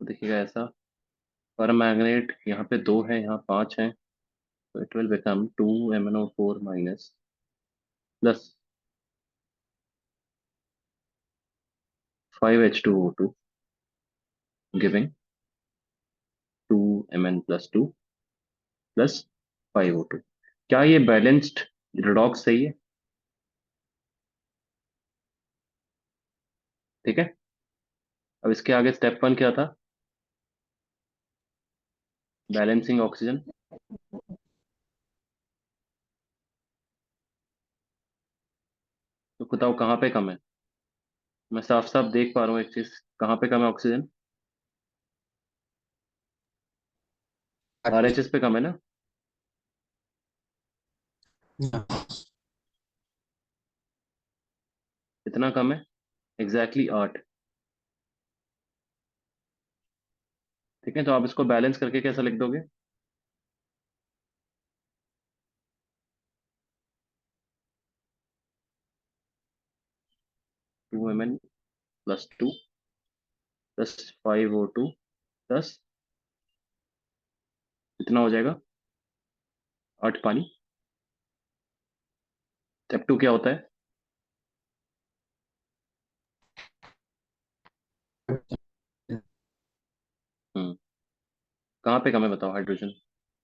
S1: तो देखिएगा ऐसा, पर मैग्नेट यहाँ पे दो है, यहाँ पांच है, तो it will become 2MnO4 minus plus 5H2O2 giving 2Mn+2 plus 5O2। क्या ये बैलेंस्ड रिडॉक्स सही है? ठीक है। अब इसके आगे स्टेप वन क्या था? Balancing oxygen. तो बताओ कहाँ पे कम है? मैं साफ साफ देख पा रहा हूँ एक चीज, कहाँ पे कम है ऑक्सीजन? RHS पे कम है ना? कितना कम है? एग्जैक्टली 8। ठीक है, तो आप इसको बैलेंस करके कैसा लिख दोगे? To Mn+2 plus 5O2 plus कितना हो जाएगा? 8 पानी। स्टेप टू क्या होता है? हम्म कहाँ पे कम है बताओ हाइड्रोजन?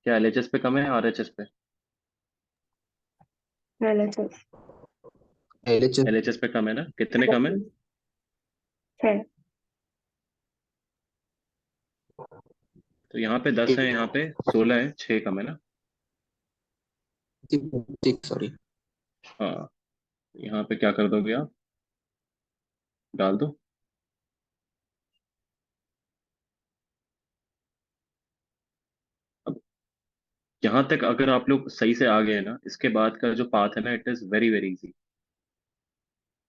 S1: क्या LHS पे कम है या RHS पे?
S6: LHS
S2: LHS।
S1: LHS पे कम है ना? कितने कम है?
S6: 6।
S1: तो यहाँ पे 10 है, यहाँ पे 16 है, 6 कम है ना?
S2: सॉरी।
S1: हाँ, यहाँ पे क्या कर दोगे आप? डाल दो। अब यहाँ तक अगर आप लोग सही से आ गए ना, इसके बाद का जो पाथ है ना, it is very very easy.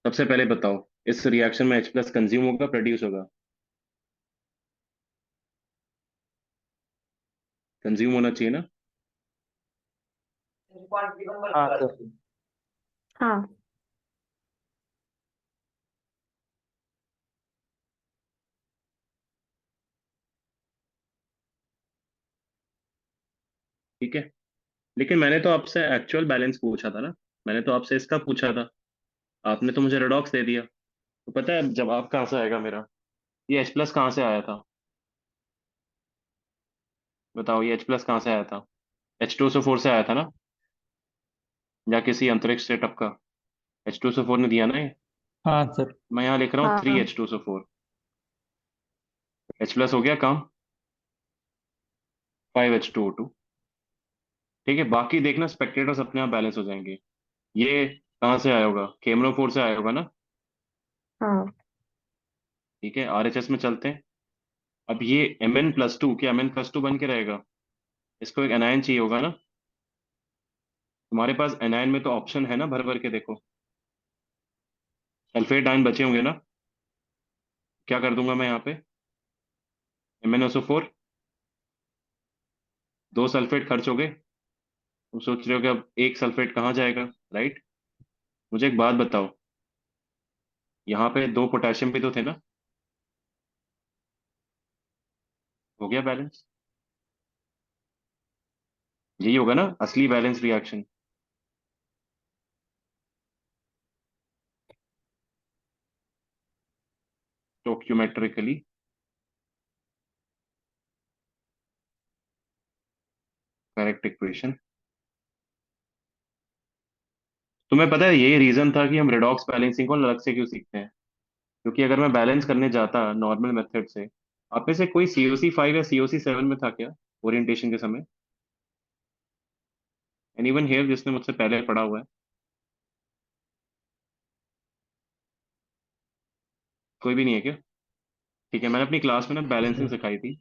S1: सबसे पहले बताओ, इस रिएक्शन में H+ कंज्यूम होगा, प्रोड्यूस होगा? कंज्यूम होना चाहिए ना?
S3: हाँ सर।
S6: हाँ।
S1: ठीक है, लेकिन मैंने तो आपसे एक्चुअल बैलेंस पूछा था ना, मैंने तो आपसे इसका पूछा था, आपने तो मुझे रेडॉक्स दे दिया। तो पता है जवाब कहाँ से आएगा मेरा? ये H+ कहाँ से आया था? बताओ, ये H+ कहाँ से आया था? H2SO4 से आया था ना? या किसी अंतरिक्ष से टपका? H2SO4 ने दिया ना ये।
S3: हाँ सर।
S1: मैं यहाँ लिख रहा हूँ थ्री
S6: हाँ।
S1: H two so four H+ हो गया काम, 5H2O2। ठीक है, बाकी देखना स्पेक्टेटर्स अपने आप बैलेंस हो जाएंगे। ये कहाँ से आया होगा? KMnO4 से आया होगा ना?
S6: हाँ।
S1: ठीक है, RHS में चलते हैं। अब ये Mn+2, क्या Mn+2 बन के रहेगा? इसको एक एनायन चाहिए होगा ना? तुम्हारे पास एनायन में तो ऑप्शन है ना, भर भर के देखो। सल्फेट आयन बचे होंगे ना? क्या कर दूंगा मैं यहाँ पे? MnSO4, दो सल्फेट खर्च हो गए। तुम सोच रहे हो कि अब एक सल्फेट कहाँ जाएगा, राइट? मुझे एक बात बताओ, यहाँ पे दो पोटेशियम भी तो थे ना? हो गया बैलेंस। यही होगा ना असली balance reaction. Stoichiometrically correct equation. तुम्हें पता है ये रीजन था कि हम रेडॉक्स बैलेंसिंग को अलग से क्यों सीखते हैं? क्योंकि अगर मैं बैलेंस करने जाता नॉर्मल मेथड से, आप में से कोई COC5 या COC7 में था क्या ओरिएंटेशन के समय? एनीवन हियर जिसने मुझसे पहले पढ़ा हुआ है? कोई भी नहीं है क्या? ठीक है, मैंने अपनी क्लास में ना बैलेंसिंग सिखाई थी।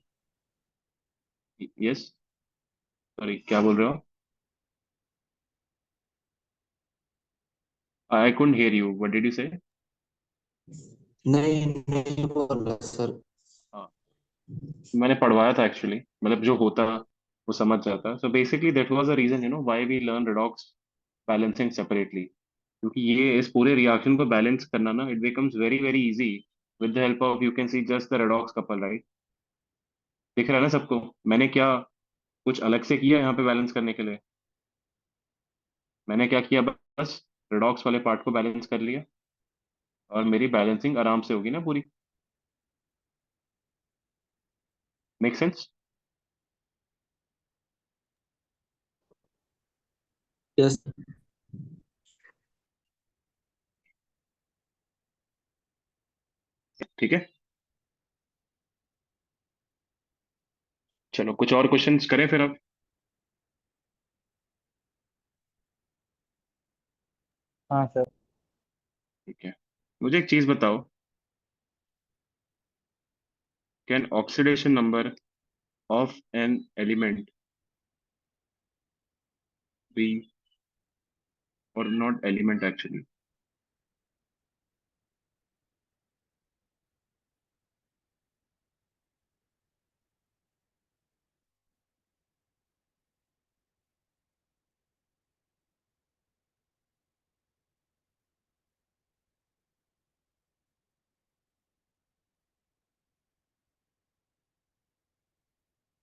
S1: यस। सॉरी, क्या बोल रहे हो? I couldn't hear you, what did you से?
S2: नहीं नहीं बोल रहा सर।
S1: हाँ, मैंने पढ़वाया था एक्चुअली, मतलब जो होता वो समझ जाता। So basically that was the reason, why we learn redox balancing separately, क्योंकि ये इस पूरे रिएक्शन को बैलेंस करना ना, it becomes very very easy with the help of, you can see just the redox couple, right? दिख रहा है ना सबको? मैंने क्या कुछ अलग से किया यहाँ पे बैलेंस करने के लिए? मैंने क्या किया? बस रेडॉक्स वाले पार्ट को बैलेंस कर लिया, और मेरी बैलेंसिंग आराम से होगी ना पूरी। Make sense?
S2: यस।
S1: ठीक है, चलो कुछ और क्वेश्चंस करें फिर अब।
S3: हाँ सर।
S1: ठीक है, मुझे एक चीज बताओ, can oxidation number of an element be, और नॉट एलिमेंट एक्चुअली,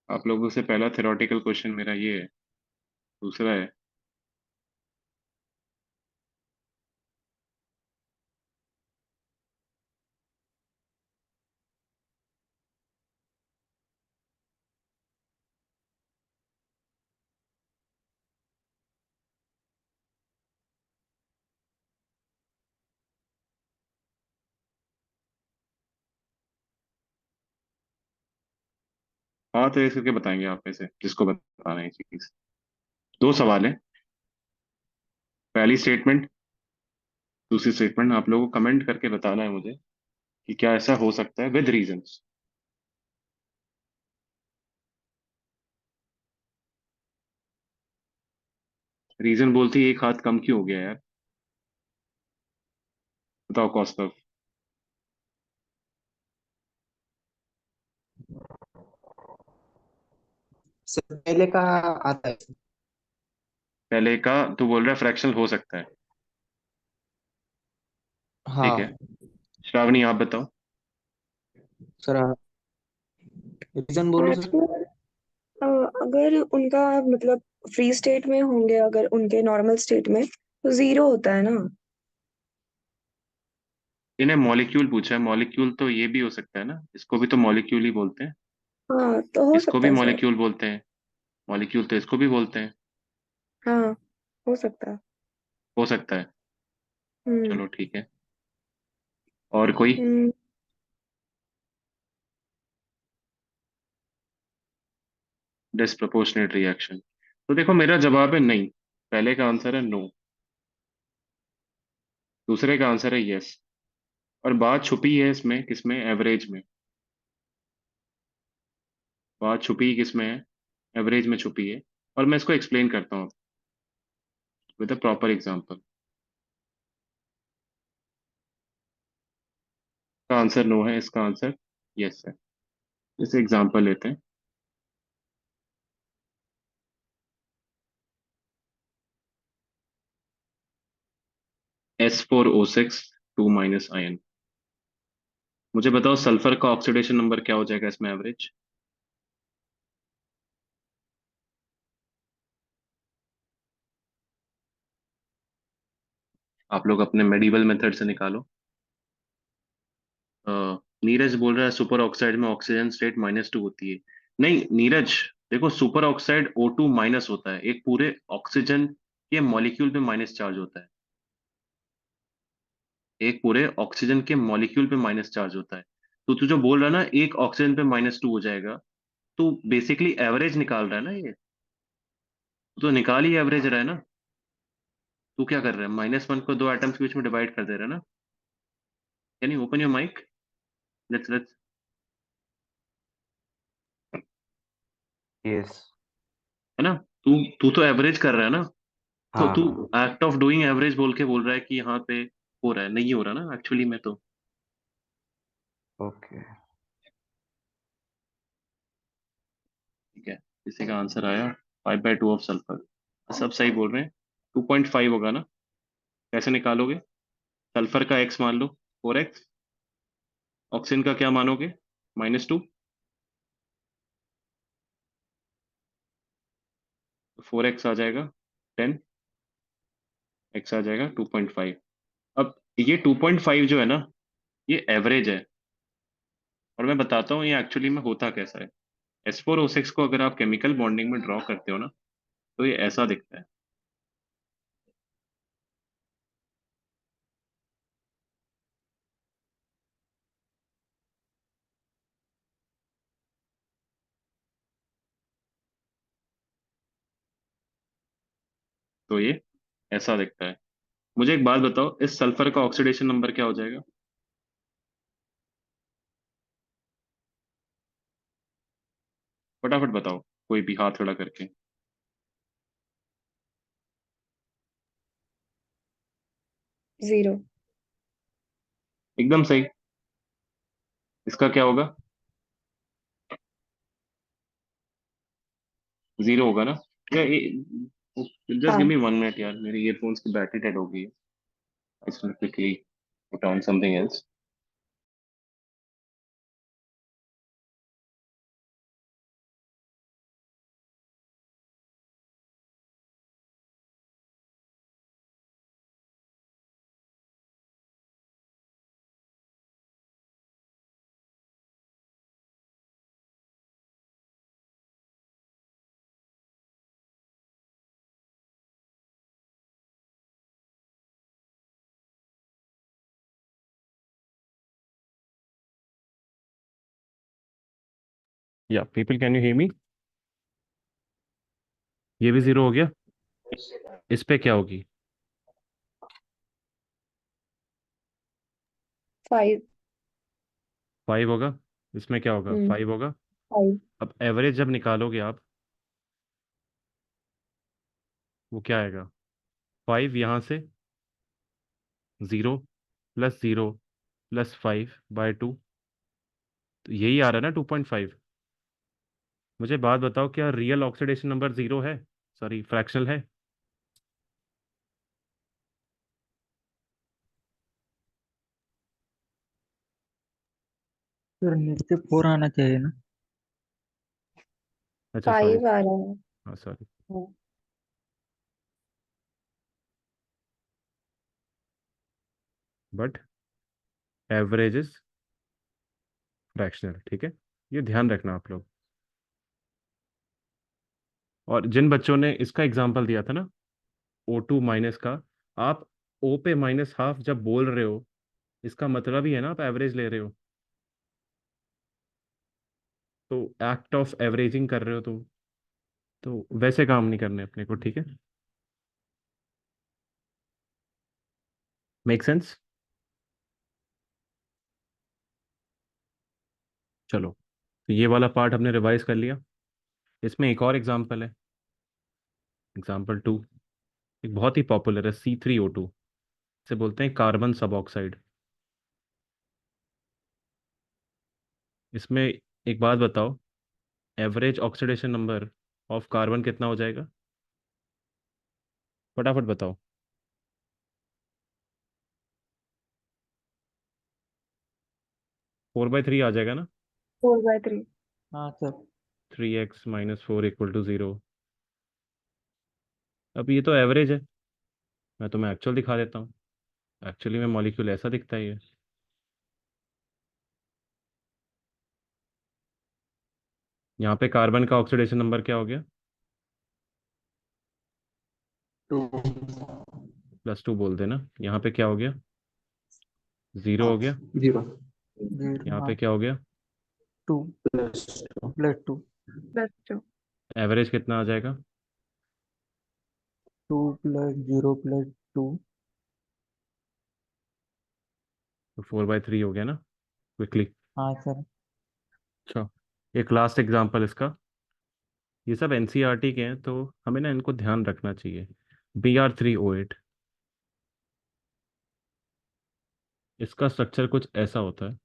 S1: आप लोगों से पहला थ्योरेटिकल क्वेश्चन मेरा ये है। दूसरा है, हाँ तो इसके बताएंगे आप में से जिसको बताना है ये चीज। दो सवाल है, पहली स्टेटमेंट, दूसरी स्टेटमेंट। आप लोगों को कमेंट करके बताना है मुझे कि क्या ऐसा हो सकता है विद रीजंस। रीजन बोलती है एक हाथ कम क्यों हो गया यार? बताओ कौस्तव।
S2: सर पहले का आता है।
S1: पहले का तू बोल रहा है फ्रैक्शनल हो सकता है, ठीक है।
S2: हाँ
S1: श्रावणी आप बताओ।
S2: सर। रीजन बोलो सर।
S6: एक्चुअली अगर उनका मतलब फ्री स्टेट में होंगे, अगर उनके नॉर्मल स्टेट में तो जीरो होता है ना।
S1: इन्हें मॉलिक्यूल पूछा है, मॉलिक्यूल तो ये भी हो सकता है ना, इसको भी तो मॉलिक्यूल ही बोलते हैं।
S6: हाँ तो हो
S1: इसको
S6: सकता
S1: भी
S6: है सर।
S1: मॉलिक्यूल बोलते हैं, मॉलिक्यूल तो इसको भी बोलते हैं।
S6: हाँ हो सकता है।
S1: हो सकता है,
S6: हम्म।
S1: चलो ठीक है। और कोई?
S6: हम्म।
S1: डिस्प्रपोर्शनेट रिएक्शन, तो देखो मेरा जवाब है नहीं, पहले का आंसर है नो, दूसरे का आंसर है यस। और बात छुपी है इसमें, किसमें? एवरेज में। बात छुपी किसमें है? एवरेज में छुपी है। और मैं इसको एक्सप्लेन करता हूँ विद अ प्रॉपर एग्जांपल। का आंसर नो है, इसका आंसर यस है। जैसे एग्जांपल लेते हैं, S4O6 2 - आयन। मुझे बताओ सल्फर का ऑक्सीडेशन नंबर क्या हो जाएगा इसमें एवरेज? आप लोग अपने मेडिवल मेथड से निकालो। अ, नीरज बोल रहा है सुपर ऑक्साइड में ऑक्सीजन स्टेट -2 होती है। नहीं नीरज, देखो सुपर ऑक्साइड O2- होता है, एक पूरे ऑक्सीजन के मॉलिक्यूल पे माइनस चार्ज होता है। एक पूरे ऑक्सीजन के मॉलिक्यूल पे माइनस चार्ज होता है। तो तू जो बोल रहा है ना एक ऑक्सीजन पे -2 हो जाएगा, तो बेसिकली एवरेज निकाल रहा है ना ये। तो निकाल ही एवरेज रहा है ना। तू क्या कर रहा है? -1 को दो एटम्स के बीच में डिवाइड कर दे रहा है ना। Can you open your mic? Let's.
S4: Yes.
S1: है ना? तू तू तो एवरेज कर रहा है ना। तो
S4: हाँ
S1: तू
S4: हाँ।
S1: एक्ट ऑफ डूइंग एवरेज बोल के बोल रहा है कि यहाँ पे हो रहा है, नहीं हो रहा ना एक्चुअली में तो।
S4: ओके।
S1: ठीक है, इसी का आंसर आया 5/2 ऑफ सल्फर। सब सही बोल रहे हैं। 2.5 होगा ना? कैसे निकालोगे? सल्फर का x मान लो 4x, ऑक्सीजन का क्या मानोगे? -2। 4x आ जाएगा 10, x आ जाएगा 2.5। अब ये 2.5 जो है ना, ये एवरेज है। और मैं बताता हूँ ये एक्चुअली में होता कैसा है। S4O6 को अगर आप केमिकल बॉन्डिंग में ड्रॉ करते हो ना, तो ये ऐसा दिखता है। तो ये ऐसा दिखता है। मुझे एक बात बताओ, इस सल्फर का ऑक्सीडेशन नंबर क्या हो जाएगा? फटाफट बताओ, कोई भी हाथ खड़ा करके।
S6: 0।
S1: एकदम सही। इसका क्या होगा? 0 होगा ना? या जस्ट गिव
S6: हाँ,
S1: मी 1 मिनट यार, मेरी ईयरफोन्स की बैटरी डेड हो गई है। I just quickly put on something else. या people, can you hear me? ये भी 0 हो गया। इस पे क्या होगी?
S6: 5।
S1: 5 होगा। इसमें क्या होगा? 5 होगा।
S6: 5।
S1: अब एवरेज जब निकालोगे आप, वो क्या आएगा? 5 यहाँ से, 0 + 0 + 5/2, तो यही आ रहा है ना 2.5। मुझे बात बताओ, क्या रियल ऑक्सीडेशन नंबर 0 है? सॉरी, फ्रैक्शनल है?
S3: सर नीचे 4 आना चाहिए ना।
S1: अच्छा सॉरी।
S6: 5 आ रहा है।
S1: हाँ सॉरी।
S6: हाँ।
S1: बट एवरेज इज फ्रैक्शनल, ठीक है? ये ध्यान रखना आप लोग। और जिन बच्चों ने इसका एग्जाम्पल दिया था ना, O2- का, आप O पे -½ जब बोल रहे हो, इसका मतलब ही है ना आप एवरेज ले रहे हो। तो एक्ट ऑफ एवरेजिंग कर रहे हो, तो वैसे काम नहीं करने अपने को, ठीक है? Make sense? चलो, तो ये वाला पार्ट हमने रिवाइज कर लिया। इसमें एक और एग्जाम्पल है, एग्जाम्पल 2। एक बहुत ही पॉपुलर है, C3O2। इसे बोलते हैं कार्बन सब ऑक्साइड। इसमें एक बात बताओ, average oxidation number of carbon कितना हो जाएगा? फटाफट बताओ। 4/3 आ जाएगा ना?
S6: 4/3।
S3: हाँ सर।
S1: 3x - 4 = 0। अब ये तो एवरेज है, मैं तुम्हें एक्चुअल दिखा देता हूँ। एक्चुअली में मॉलिक्यूल ऐसा दिखता ही है। यहाँ पे कार्बन का ऑक्सीडेशन नंबर क्या हो गया?
S3: 2।
S1: +2 बोल देना। यहाँ पे क्या हो गया? 0 हो गया।
S2: 0।
S3: 0।
S1: यहाँ
S3: हाँ।
S1: पे क्या हो गया?
S3: 2
S2: +2।
S3: +2।
S6: +2।
S1: एवरेज कितना आ जाएगा?
S3: 2 + 0 + 2।
S1: तो 4/3 हो गया ना, क्विकली।
S3: हाँ सर।
S1: अच्छा, एक लास्ट एग्जांपल इसका। ये सब एनसीईआरटी के हैं, तो हमें ना इनको ध्यान रखना चाहिए। Br3O8, इसका स्ट्रक्चर कुछ ऐसा होता है।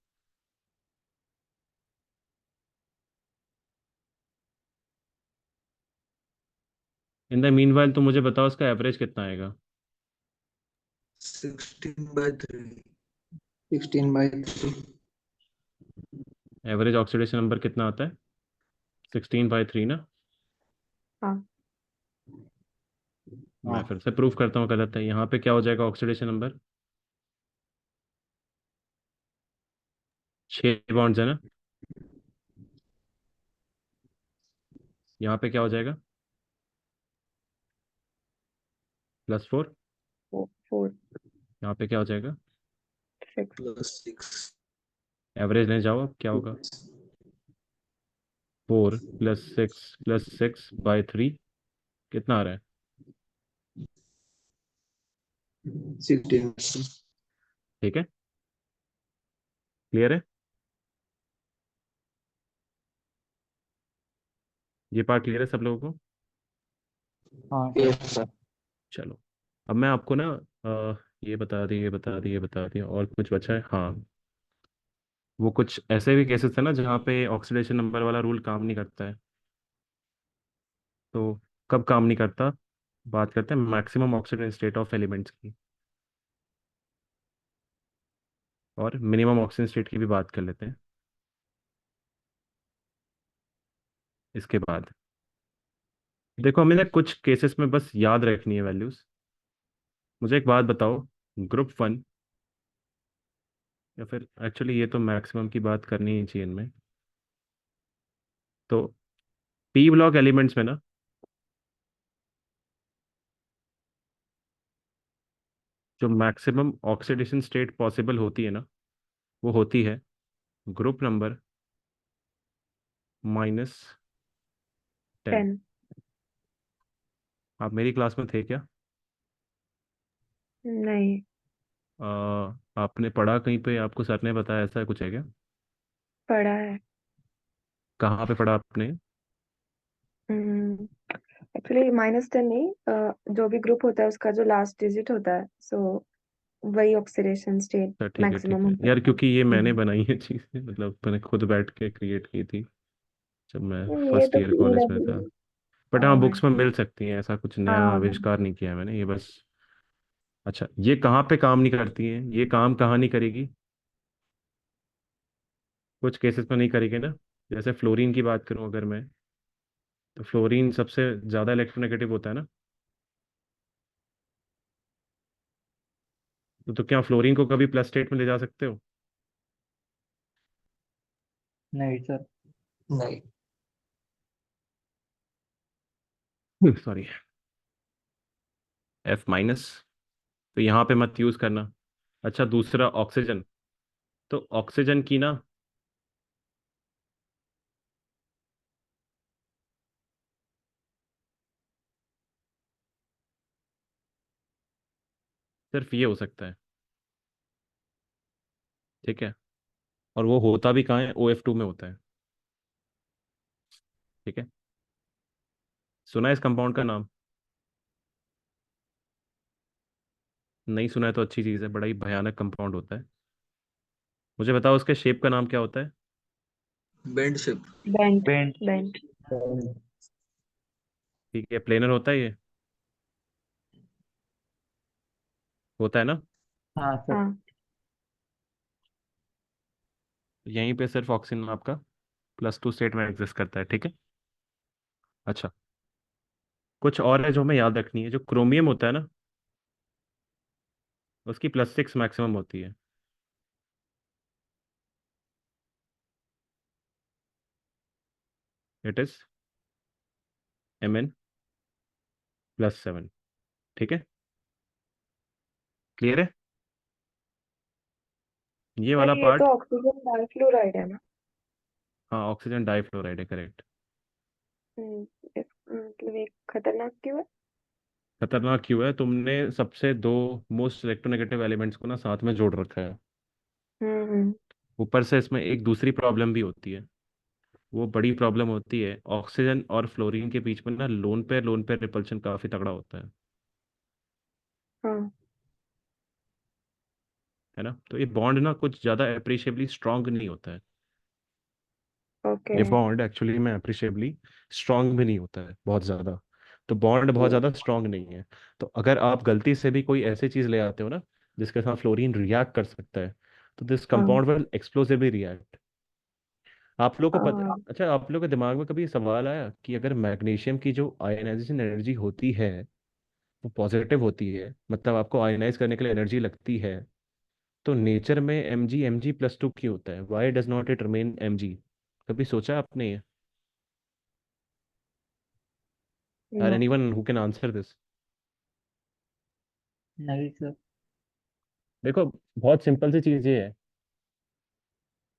S7: इन द मीनवाइल तो मुझे बताओ इसका एवरेज कितना आएगा?
S2: 16/3 16/3
S7: एवरेज ऑक्सीडेशन नंबर कितना आता है? 16/3 ना?
S6: हाँ
S7: मैं
S4: हाँ
S7: फिर से प्रूफ करता हूँ गलत है। यहाँ पे क्या हो जाएगा ऑक्सीडेशन नंबर? 6 बॉन्ड्स है ना? यहाँ पे क्या हो जाएगा? +4।
S6: 4
S7: यहाँ पे क्या हो जाएगा?
S6: 6
S2: +6
S7: एवरेज ले जाओ, अब क्या होगा? 4 +6 +6/3 कितना आ रहा है?
S2: 16/3
S7: ठीक है, क्लियर है? ये पार्ट क्लियर है सब लोगों को?
S4: हाँ
S2: यस
S4: सर।
S2: सर
S7: चलो, अब मैं आपको ना ये बता दी, ये बता दी, ये बता दी, और कुछ बचा है। हाँ, वो कुछ ऐसे भी केसेस है ना जहाँ पे ऑक्सीडेशन नंबर वाला रूल काम नहीं करता है। तो कब काम नहीं करता? बात करते हैं maximum oxidant state of elements की, और मिनिमम ऑक्सीजन स्टेट की भी बात कर लेते हैं इसके बाद। देखो, हमें ना कुछ केसेस में बस याद रखनी है वैल्यूज। मुझे एक बात बताओ, ग्रुप 1, या फिर एक्चुअली ये तो मैक्सिमम की बात करनी ही चाहिए इनमें। तो पी ब्लॉक एलिमेंट्स में ना, जो मैक्सिमम ऑक्सीडेशन स्टेट पॉसिबल होती है ना, वो होती है ग्रुप नंबर -10।
S6: 10
S7: आप मेरी क्लास में थे क्या?
S6: नहीं
S7: अ, आपने पढ़ा कहीं पे, आपको सर ने बताया, ऐसा कुछ है क्या?
S6: पढ़ा है।
S7: कहाँ पे पढ़ा आपने?
S6: एक्चुअली -10 नहीं, जो भी ग्रुप होता है उसका जो लास्ट डिजिट होता है, सो वही ऑक्सीडेशन स्टेट
S7: सर ठीक है, ठीक
S6: मैक्सिमम
S7: है
S6: होता
S7: यार, क्योंकि ये
S6: है।
S7: मैंने बनाई है चीज़ें, मतलब मैंने खुद बैठ के क्रिएट की थी जब मैं
S6: ये
S7: फर्स्ट
S6: तो
S7: ईयर कॉलेज में था।
S6: PW।
S7: बट हाँ, बुक्स में मिल सकती हैं, ऐसा कुछ नया
S6: हाँ
S7: आविष्कार नहीं किया है मैंने, ये बस। अच्छा, ये कहाँ पे काम नहीं करती है, ये काम कहाँ नहीं करेगी? कुछ केसेस में नहीं करेगी ना। जैसे फ्लोरीन की बात करूं अगर मैं, तो फ्लोरीन सबसे ज़्यादा इलेक्ट्रोनेगेटिव होता है ना। तो क्या फ्लोरीन को कभी प्लस स्टेट में ले जा सकते हो?
S4: नहीं सर।
S2: नहीं
S7: सॉरी, F-। तो यहाँ पे मत यूज़ करना। अच्छा, दूसरा ऑक्सीजन। तो ऑक्सीजन की ना, सिर्फ ये हो सकता है, ठीक है? और वो होता भी कहाँ है? OF2 में होता है, ठीक है? सुना है इस कंपाउंड का नाम? नहीं सुना है तो अच्छी चीज़ है, बड़ा ही भयानक कंपाउंड होता है। मुझे बताओ उसके शेप का नाम क्या होता है?
S2: Bend ship
S6: bent
S4: bench.
S6: Bent
S7: ठीक है, प्लेनर होता है ये? होता है ना?
S4: हाँ सर।
S6: हाँ
S7: यहीं पे सिर्फ ऑक्सीजन आपका +2 स्टेट में एग्जिस्ट करता है, ठीक है? अच्छा, कुछ और है जो हमें याद रखनी है। जो क्रोमियम होता है ना, उसकी +6 मैक्सिमम होती है। इट इज Mn+7, ठीक है? क्लियर है ये
S6: सर,
S7: वाला
S6: ये तो
S7: पार्ट?
S6: ऑक्सीजन डाइफ्लोराइड है ना।
S7: हाँ, ऑक्सीजन डाइफ्लोराइड है, करेक्ट।
S6: मतलब एक खतरनाक क्यों है?
S7: खतरनाक क्यों है? तुमने सबसे दो मोस्ट इलेक्ट्रोनेगेटिव एलिमेंट्स को ना साथ में जोड़ रखा है।
S6: हम्म।
S7: ऊपर से इसमें एक दूसरी प्रॉब्लम भी होती है। वो बड़ी प्रॉब्लम होती है, ऑक्सीजन और फ्लोरीन के बीच में ना लोन पेयर रिपल्शन काफी तगड़ा होता
S6: हाँ
S7: है ना? तो ये बॉन्ड ना कुछ ज्यादा अप्रिशिएबली स्ट्रांग नहीं होता है।
S6: ओके।
S7: ये बॉन्ड एक्चुअली में अप्रिशिएबली स्ट्रांग भी नहीं होता है बहुत ज्यादा। तो बॉन्ड बहुत ज़्यादा स्ट्रांग नहीं है। तो अगर आप गलती से भी कोई ऐसी चीज़ ले आते हो ना जिसके साथ फ्लोरीन रिएक्ट कर सकता है, तो दिस
S6: हाँ
S7: कंपाउंड विल एक्सप्लोसिवली रिएक्ट। आप लोग को
S6: हाँ
S7: अच्छा, आप लोग के दिमाग में कभी सवाल आया कि अगर मैग्नीशियम की जो आयनाइजेशन एनर्जी होती है वो पॉजिटिव होती है, मतलब आपको आयनाइज करने के लिए एनर्जी लगती है, तो नेचर में Mg+2 क्यों होता है? Why does not it remain Mg? कभी सोचा आपने ये? Are
S6: no
S7: anyone who can answer this?
S4: नहीं सर।
S7: देखो, बहुत सिंपल सी चीज़ ये है,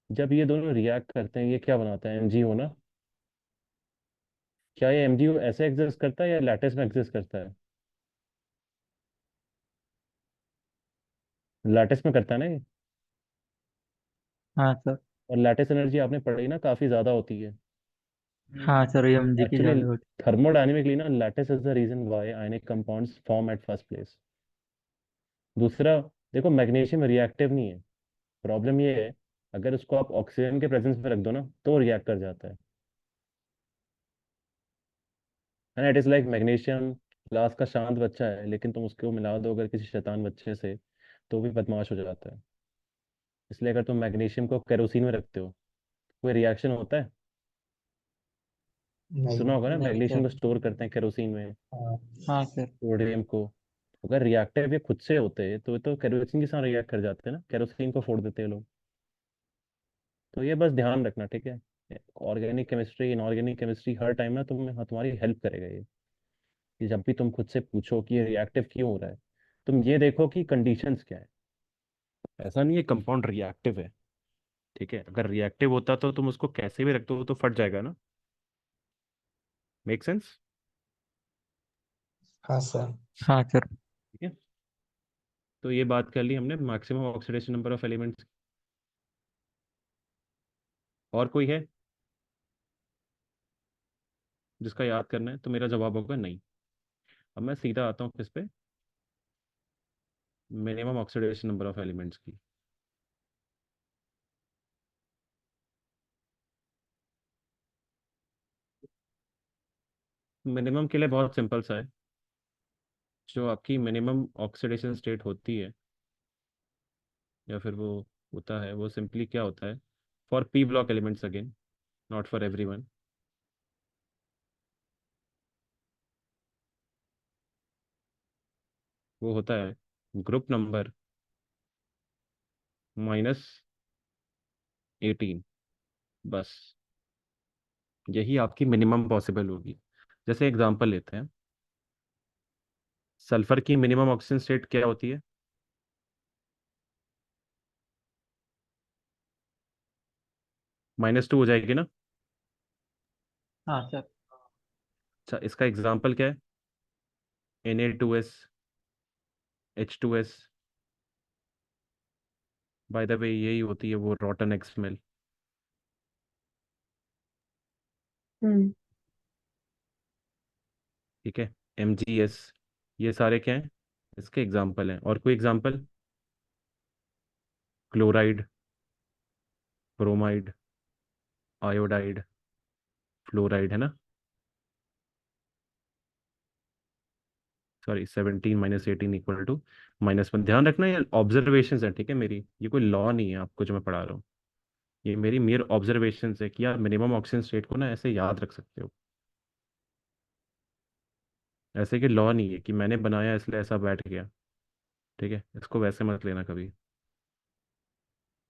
S7: जब ये दोनों रिएक्ट करते हैं ये क्या बनाता है? Mg होना। क्या ये Mg ऐसे एग्जिस्ट करता है या लैटिस में एग्जिस्ट करता है? लैटिस में करता है ना ये।
S4: हाँ सर।
S7: और लैटिस एनर्जी आपने पढ़ी ना, काफ़ी ज़्यादा होती है।
S4: हाँ सर, mg की
S7: एक्चुअली
S4: ज्यादा होती।
S7: थर्मोडायनेमिकली ना, lattice is the reason why ionic compounds form at first place. दूसरा, देखो मैग्नीशियम रिएक्टिव नहीं है। प्रॉब्लम ये है, अगर उसको आप ऑक्सीजन के प्रेजेंस में रख दो ना तो रिएक्ट कर जाता है ना। It is like magnesium class का शांत बच्चा है, लेकिन तुम उसको मिला दो अगर किसी शैतान बच्चे से, तो भी बदमाश हो जाता है। इसलिए अगर तुम मैग्नीशियम को केरोसिन में रखते हो, कोई रिएक्शन होता है?
S2: नहीं।
S7: सुना होगा ना,
S4: नहीं
S7: मैग्नीशियम
S4: सर।
S7: को स्टोर करते हैं केरोसिन में,
S2: हाँ।
S4: हाँ सर।
S7: सोडियम को। अगर रिएक्टिव ये खुद से होते हैं तो केरोसिन के साथ रिएक्ट कर जाते हैं ना, केरोसिन को फोड़ देते हैं लोग। तो ये बस ध्यान रखना, ठीक है? ऑर्गेनिक केमिस्ट्री, इनऑर्गेनिक केमिस्ट्री हर टाइम ना तुम्हारी हेल्प करेगा ये, कि जब भी तुम खुद से पूछो कि ये रिएक्टिव क्यों हो रहा है, तुम ये देखो कि कंडीशंस क्या है। ऐसा नहीं है कंपाउंड रिएक्टिव है, ठीक है? अगर रिएक्टिव होता तो तुम उसको कैसे भी रख दो तो फट जाएगा ना। Make sense?
S2: हाँ सर।
S4: हाँ सर।
S7: ठीक है। तो ये बात कर ली हमने maximum oxidation number of elements. और कोई है जिसका याद करना है? तो मेरा जवाब होगा नहीं। अब मैं सीधा आता हूँ किस पे, minimum oxidation number of elements की। मिनिमम के लिए बहुत सिंपल सा है। जो आपकी मिनिमम ऑक्सीडेशन स्टेट होती है, या फिर वो होता है, वो सिंपली क्या होता है, for P block elements again, not for everyone, वो होता है ग्रुप नंबर -18। बस यही आपकी मिनिमम पॉसिबल होगी। जैसे एग्जांपल लेते हैं, सल्फर की मिनिमम ऑक्सीजन स्टेट क्या होती है? -2 हो जाएगी ना।
S4: हाँ सर।
S7: अच्छा, इसका एग्जांपल क्या है? Na2S, H2S। बाय द वे यही होती है वो रॉटन एक्स स्मेल।
S6: हम्म
S7: ठीक है, MgS। ये सारे क्या हैं? इसके एग्जांपल हैं। और कोई example? Chloride, bromide, iodide, fluoride, है ना। सॉरी, 17 - 18 = -1। ध्यान रखना, ये ऑब्जर्वेशन है, ठीक है मेरी, ये कोई लॉ नहीं है आपको जो मैं पढ़ा रहा हूँ। ये मेरी मेयर ऑब्जर्वेशन है कि आप मिनिमम ऑक्सीजन स्टेट को ना ऐसे याद रख सकते हो। ऐसे कि लॉ नहीं है कि मैंने बनाया इसलिए ऐसा बैठ गया। ठीक है, इसको वैसे मत लेना कभी।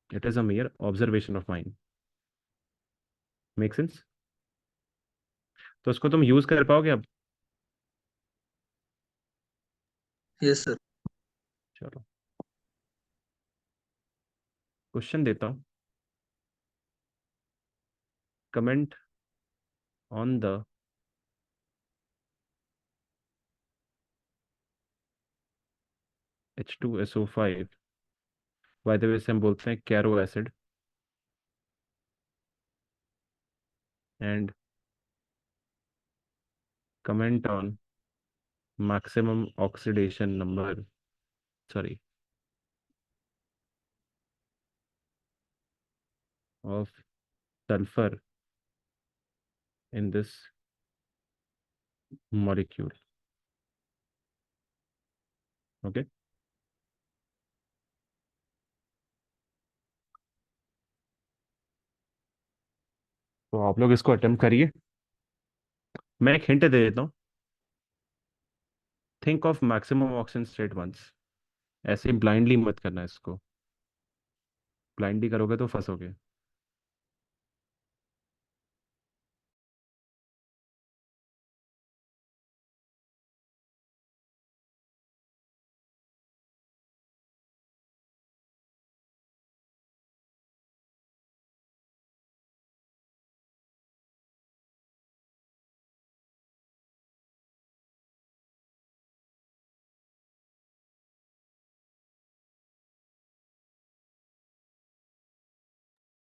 S7: It is a mayor observation of mind. Make sense? तो इसको तुम यूज कर पाओगे अब?
S2: Yes sir.
S7: चलो, क्वेश्चन देता हूँ। Comment on the H2SO5, by the way से हम बोलते हैं Caro acid, and comment on maximum oxidation number, sorry, of sulphur in this molecule. Okay, तो आप लोग इसको अटेम्प्ट करिए। मैं एक हिंट दे देता हूँ। Think of maximum oxygen state once. ऐसे ब्लाइंडली मत करना इसको। ब्लाइंडली करोगे तो फंसोगे।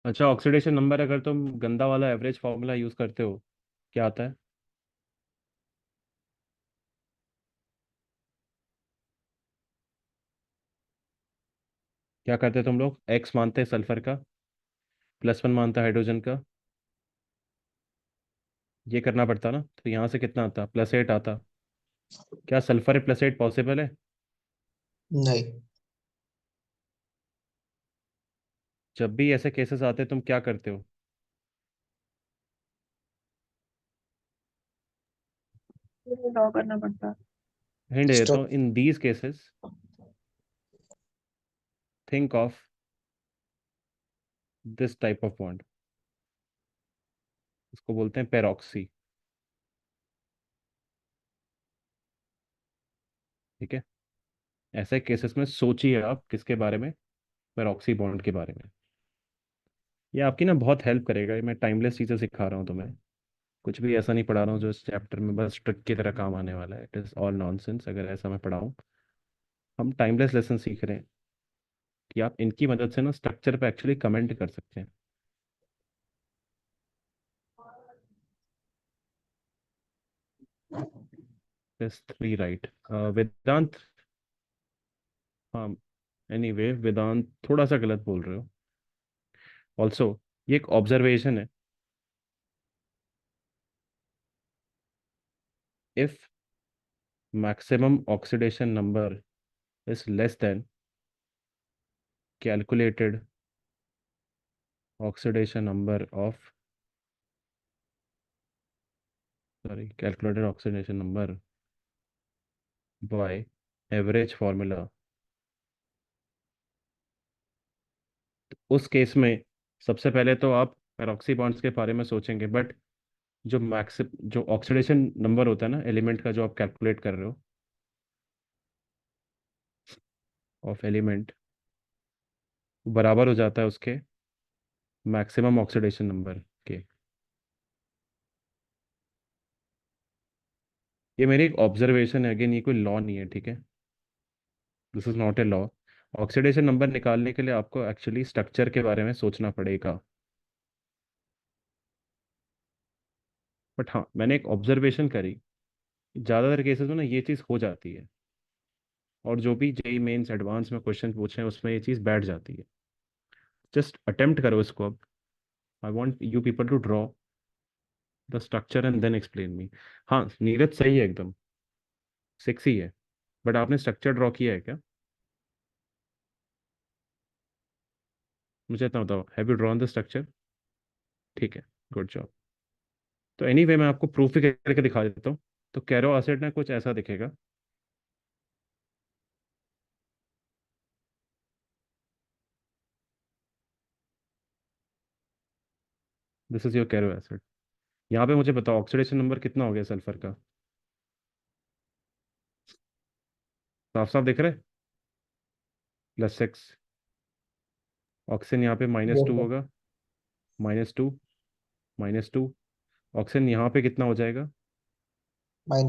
S7: अच्छा, ऑक्सीडेशन नंबर अगर तुम गंदा वाला एवरेज फार्मूला यूज करते हो, क्या आता है? क्या करते हैं तुम लोग? एक्स मानते हैं सल्फर का, +1 मानता है हाइड्रोजन का। ये करना पड़ता ना, तो यहाँ से कितना आता? +8 आता। क्या सल्फर +8 पॉसिबल है?
S2: नहीं।
S7: जब भी ऐसे केसेस आते हैं तुम क्या करते हो?
S6: ड्रॉ करना पड़ता है।
S7: हिंट देता
S2: स्टॉप।
S7: हूँ। In these cases think of this type of bond. इसको बोलते हैं पेरोक्सी। ठीक है, ऐसे केसेस में सोचिए आप किसके बारे में? पेरोक्सी बॉन्ड के बारे में। ये आपकी ना बहुत हेल्प करेगा। ये मैं टाइमलेस चीज़ें सिखा रहा हूँ तुम्हें। कुछ भी ऐसा नहीं पढ़ा रहा हूँ जो इस चैप्टर में बस ट्रिक की तरह काम आने वाला है। इट इज़ ऑल नॉनसेंस अगर ऐसा मैं पढ़ाऊँ। हम टाइमलेस लेसन सीख रहे हैं कि आप इनकी मदद से ना स्ट्रक्चर पे एक्चुअली कमेंट कर सकते हैं। This 3 right. वेदांत। हाँ, एनीवे वेदांत थोड़ा सा गलत बोल रहे हो। ऑल्सो ये एक ऑब्जर्वेशन है। If maximum oxidation number is less than calculated oxidation number of, sorry, calculated oxidation number by average formula, उस केस में सबसे पहले तो आप पेरोक्सी बॉन्ड्स के बारे में सोचेंगे। बट जो ऑक्सीडेशन नंबर होता है ना एलिमेंट का, जो आप कैलकुलेट कर रहे हो ऑफ एलिमेंट, बराबर हो जाता है उसके मैक्सिमम ऑक्सीडेशन नंबर के। ये मेरी एक ऑब्जर्वेशन है, अगेन ये कोई लॉ नहीं है, ठीक है? This is not a law. Oxidation number निकालने के लिए आपको एक्चुअली स्ट्रक्चर के बारे में सोचना पड़ेगा। बट हाँ, मैंने एक ऑब्जर्वेशन करी। ज़्यादातर केसेस में ना ये चीज़ हो जाती है। और जो भी जेई मेंस एडवांस में क्वेश्चन पूछे हैं उसमें ये चीज़ बैठ जाती है। जस्ट अटेम्प्ट करो इसको अब। I want you people to draw the structure and then explain me. हाँ, नीरज सही है एकदम, 6 ही है। बट आपने स्ट्रक्चर ड्रॉ किया है क्या? मुझे इतना बताओ, have you drawn the structure? ठीक है, गुड जॉब। तो एनीवे मैं आपको प्रूफ ही करके दिखा देता हूँ। तो कैरो एसिड ना कुछ ऐसा दिखेगा। This is your Caro acid. यहाँ पे मुझे बताओ ऑक्सीडेशन नंबर कितना हो गया सल्फर का? साफ साफ दिख रहा है, +6। ऑक्सीजन यहाँ पे -2
S2: यस।
S7: होगा, -2, -2। ऑक्सीजन यहाँ पे कितना हो जाएगा?
S2: -1।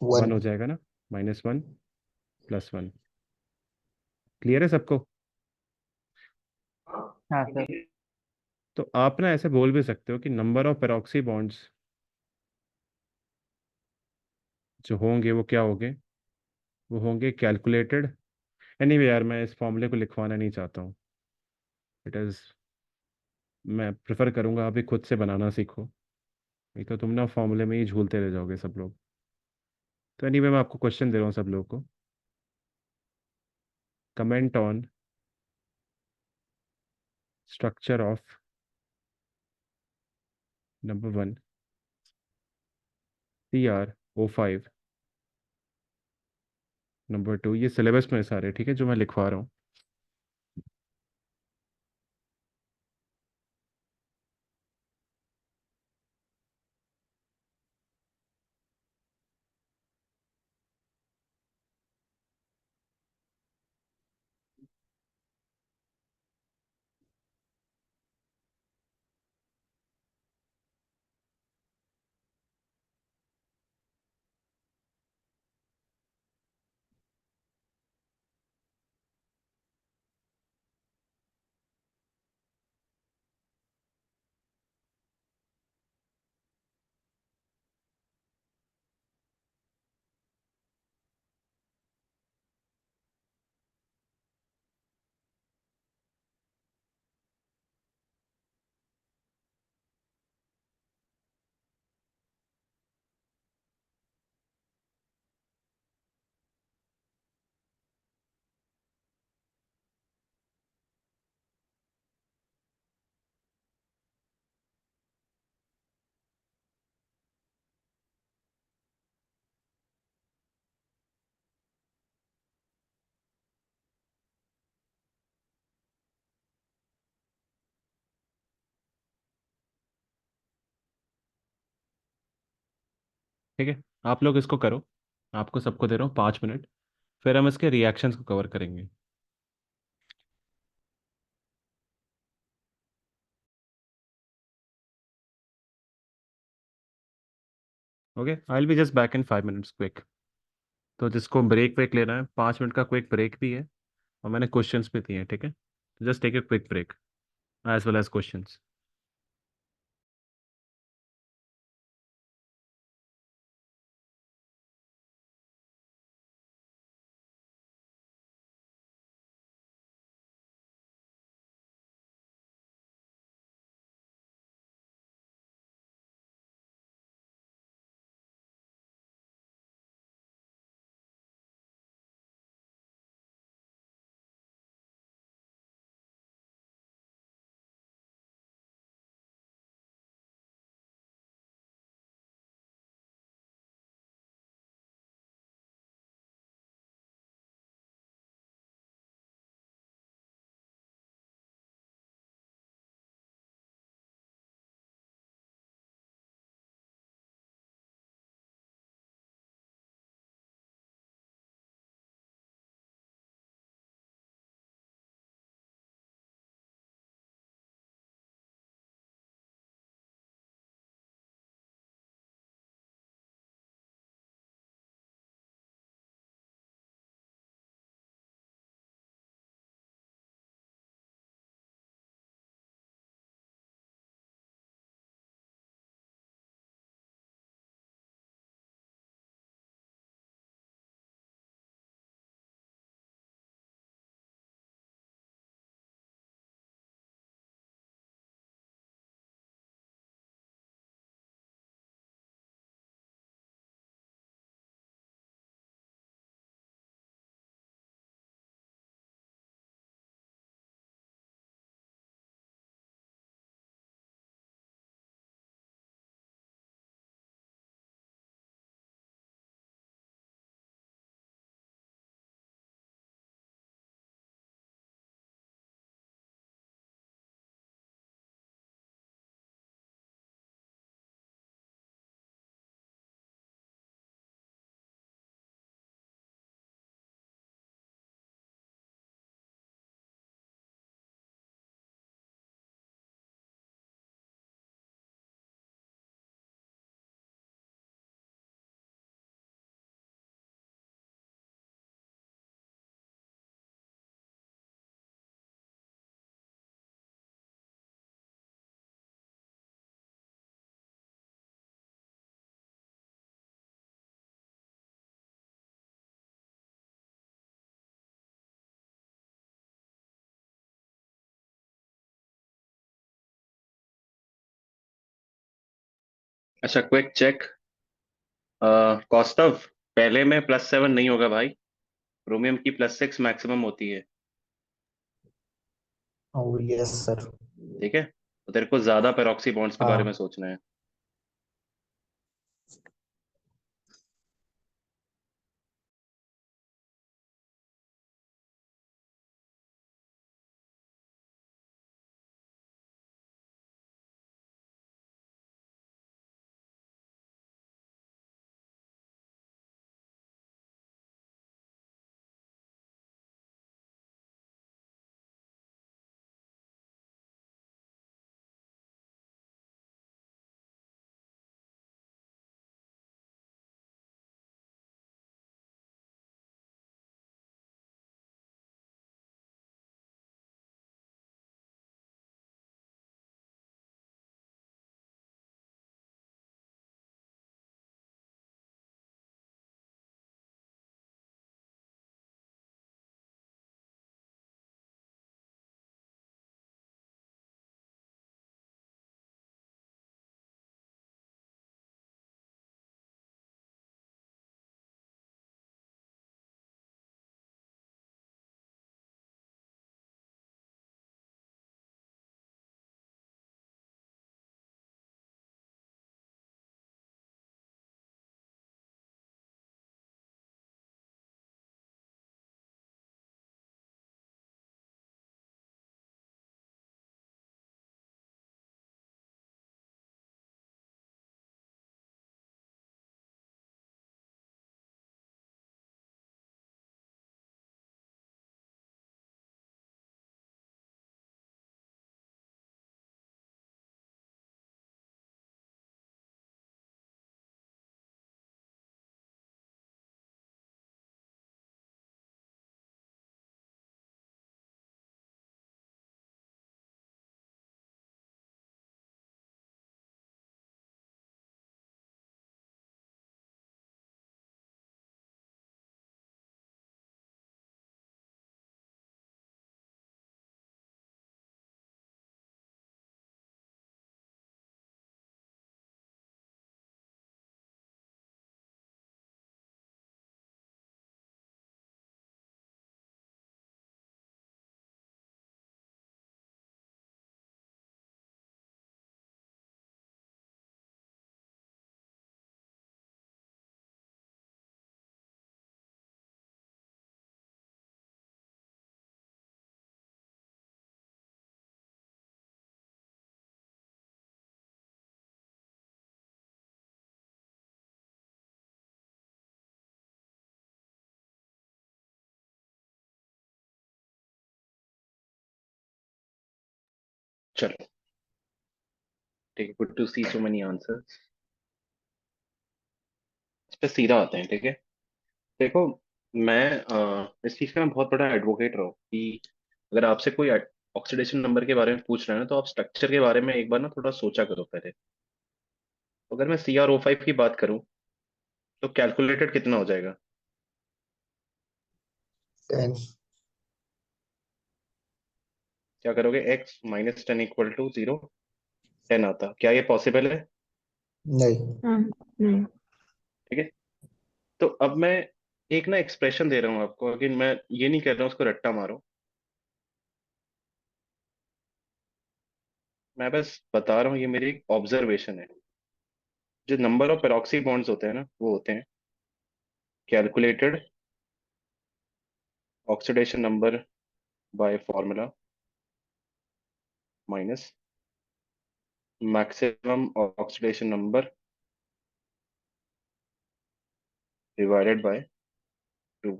S7: 1 हो जाएगा ना, -1 +1। क्लियर है सबको?
S4: हाँ सर।
S7: तो आप ना ऐसे बोल भी सकते हो कि नंबर ऑफ पेरोक्सी बॉन्ड्स जो होंगे वो क्या होंगे? वो होंगे कैलकुलेटेड। एनीवे यार, मैं इस फॉर्मूले को लिखवाना नहीं चाहता हूँ। इट इज़, मैं प्रेफर करूँगा आप भी खुद से बनाना सीखो। नहीं तो तुम ना फॉर्मूले में ही झूलते रह जाओगे सब लोग। तो एनीवे मैं आपको क्वेश्चन दे रहा हूँ सब लोगों को। Comment on structure of number 1 CrO5, number 2, ये सिलेबस में सारे ठीक है जो मैं लिखवा रहा हूँ। ठीक है, आप लोग इसको करो। आपको सबको दे रहा हूँ 5 मिनट, फिर हम इसके रिएक्शंस को कवर करेंगे। Okay, I will be just back in 5 minutes quick. तो जिसको ब्रेक वेक लेना है, 5 मिनट का क्विक ब्रेक भी है, और मैंने क्वेश्चंस भी दिए हैं, ठीक है। Just take a quick break as well as questions.
S1: अच्छा, क्विक चेक। कौस्तव, पहले में +7 नहीं होगा भाई, क्रोमियम की +6 मैक्सिमम होती है।
S2: ओ यस सर।
S1: ठीक है, तो तेरे को ज्यादा पेरोक्सी बॉन्ड्स के बारे में
S2: हाँ
S1: सोचना है। चलो ठीक है, good to see so many answers. इस पे सीधा आते हैं, ठीक है। देखो, मैं इस चीज का ना बहुत बड़ा एडवोकेट रहा हूँ कि अगर आपसे कोई ऑक्सीडेशन नंबर के बारे में पूछ रहा है ना, तो आप स्ट्रक्चर के बारे में एक बार ना थोड़ा सोचा करो पहले। तो अगर मैं CrO5 की बात करूं, तो कैलकुलेटेड कितना हो जाएगा?
S2: 10।
S1: क्या करोगे? x - 10 = 0, 10 आता। क्या ये पॉसिबल है?
S2: नहीं।
S6: नहीं।
S1: ठीक है, तो अब मैं एक ना एक्सप्रेशन दे रहा हूँ आपको, लेकिन मैं ये नहीं कह रहा हूँ उसको रट्टा मारो। मैं बस बता रहा हूँ, ये मेरी ऑब्जर्वेशन है। जो नंबर ऑफ पेरोक्सी बॉन्ड्स होते हैं ना, वो होते हैं calculated oxidation number by formula minus maximum oxidation number divided by 2।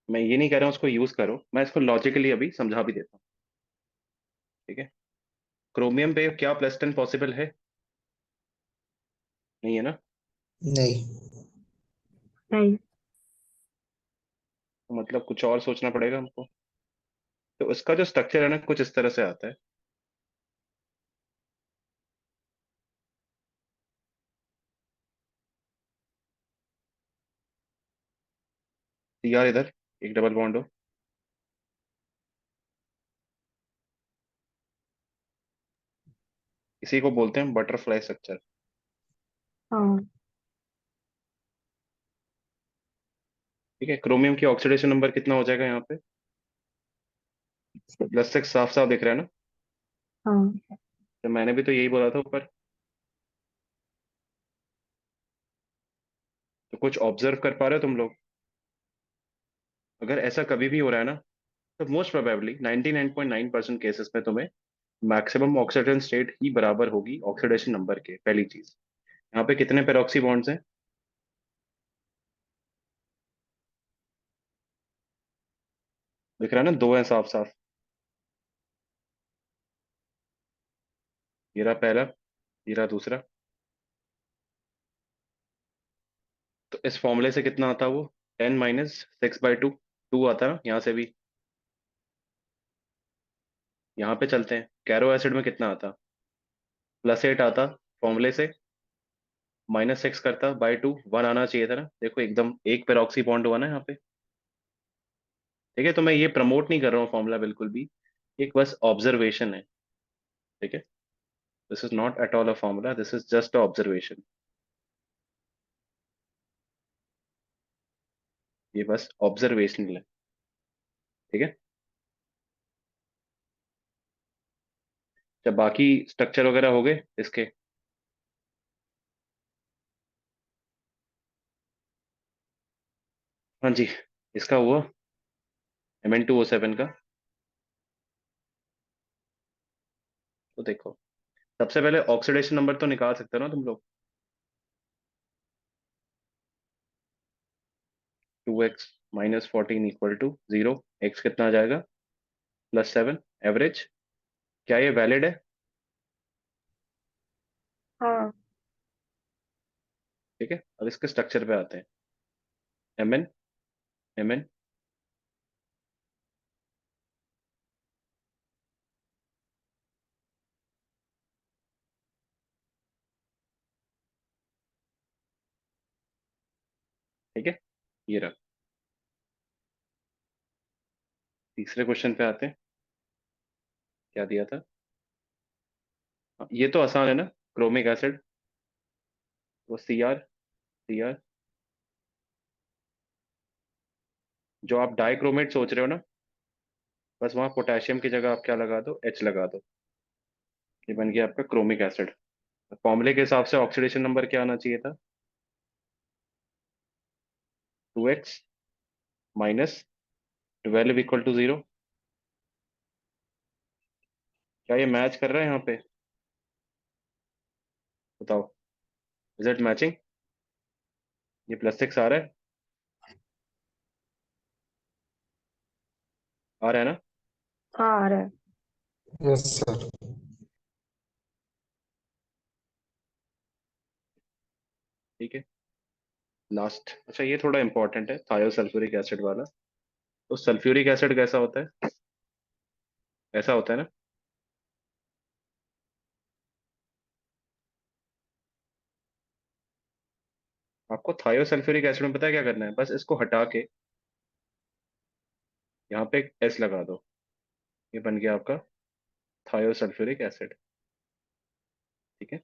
S1: मैं ये नहीं कह रहा हूँ उसको यूज करो, मैं इसको लॉजिकली अभी समझा भी देता हूँ। ठीक है, क्रोमियम पे क्या +10 पॉसिबल है? नहीं है ना?
S2: नहीं।
S6: नहीं।
S1: तो मतलब कुछ और सोचना पड़ेगा हमको। तो उसका जो स्ट्रक्चर है ना, कुछ इस तरह से आता है। यार इधर एक डबल बॉन्ड हो, इसी को बोलते हैं बटरफ्लाई स्ट्रक्चर।
S6: हाँ।
S1: ठीक है, क्रोमियम की ऑक्सीडेशन नंबर कितना हो जाएगा यहाँ पे? +6 साफ साफ दिख रहा है ना?
S6: हाँ
S1: तो मैंने भी तो यही बोला था ऊपर। तो कुछ ऑब्जर्व कर पा रहे हो तुम लोग? अगर ऐसा कभी भी हो रहा है ना, तो मोस्ट प्रोबेबली 99.9% केसेस में तुम्हें मैक्सिमम ऑक्सीजन स्टेट ही बराबर होगी ऑक्सीडेशन नंबर के। पहली चीज, यहाँ पे कितने पेरोक्सी बॉन्ड्स हैं? दिख रहा है ना, 2 हैं साफ साफ। ये रहा पहला, ये रहा दूसरा। तो इस फॉर्मूले से कितना आता है वो? 10 - 6/2, 2 आता है ना यहाँ से भी। यहाँ पे चलते हैं, कैरो एसिड में कितना आता? +8 आता फॉर्मूले से, -6 करता बाय 2, 1 आना चाहिए था ना। देखो एकदम एक पेरोक्सी बॉन्ड हुआ ना यहाँ पे। ठीक है, तो मैं ये प्रमोट नहीं कर रहा हूँ फॉर्मूला बिल्कुल भी, एक बस ऑब्जर्वेशन है। ठीक है, this is not at all a formula, this is just a observation. ये बस ऑब्जर्वेशनल है। ठीक है, जब बाकी स्ट्रक्चर वगैरह हो गए इसके। हाँ जी, इसका हुआ Mn2O7 का। तो देखो, सबसे पहले ऑक्सीडेशन नंबर तो निकाल सकते हो ना तुम लोग। 2x - 14 = 0। x कितना आ जाएगा? +7। एवरेज, क्या ये वैलिड है?
S6: हाँ
S1: ठीक है, अब इसके स्ट्रक्चर पे आते हैं। Mn, Mn, ठीक है, ये रहा। तीसरे क्वेश्चन पे आते हैं, क्या दिया था? हाँ, ये तो आसान है ना, क्रोमिक एसिड, वो Cr। जो आप डाइक्रोमेट सोच रहे हो ना, बस वहां पोटेशियम की जगह आप क्या लगा दो? H लगा दो। ये बन गया आपका क्रोमिक एसिड। फॉर्मूले के हिसाब से ऑक्सीडेशन नंबर क्या आना चाहिए था? 2x - 12 = 0। क्या ये मैच कर रहा है यहाँ पे? बताओ, इज इट मैचिंग? ये +6 आ रहा है, आ रहा है ना?
S6: हाँ आ रहा है।
S2: Yes sir.
S1: ठीक है, लास्ट। अच्छा, ये थोड़ा इंपॉर्टेंट है, थायोसल्फ्यूरिक एसिड वाला। तो सल्फ्यूरिक एसिड कैसा होता है? ऐसा होता है ना? आपको थायोसल्फ्यूरिक एसिड में पता है क्या करना है? बस इसको हटा के यहाँ पे एक S लगा दो। ये बन गया आपका थायोसल्फ्यूरिक एसिड। ठीक है,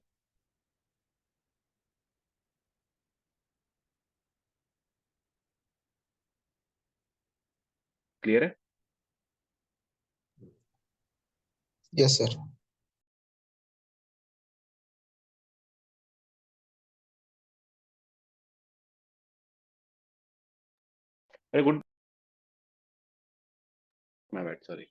S1: क्लियर है?
S2: Yes sir.
S1: अरे good, my bad, sorry.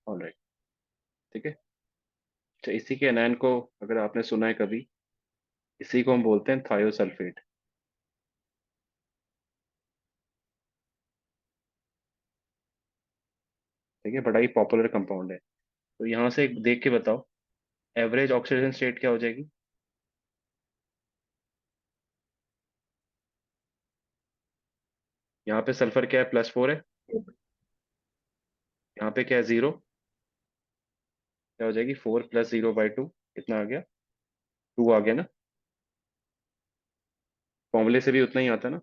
S1: Alright, ठीक है। अच्छा, इसी के एनायन को अगर आपने सुना है कभी, इसी को हम बोलते हैं थायोसल्फेट। ठीक है, बड़ा ही पॉपुलर कंपाउंड है। तो यहाँ से देख के बताओ, एवरेज ऑक्सीजन स्टेट क्या हो जाएगी? यहाँ पे सल्फर क्या है? +4 है। यहाँ पे क्या है? 0। क्या हो जाएगी? 4 + 0/2, कितना आ गया? 2 आ गया ना? फॉर्मूले से भी उतना ही आता ना,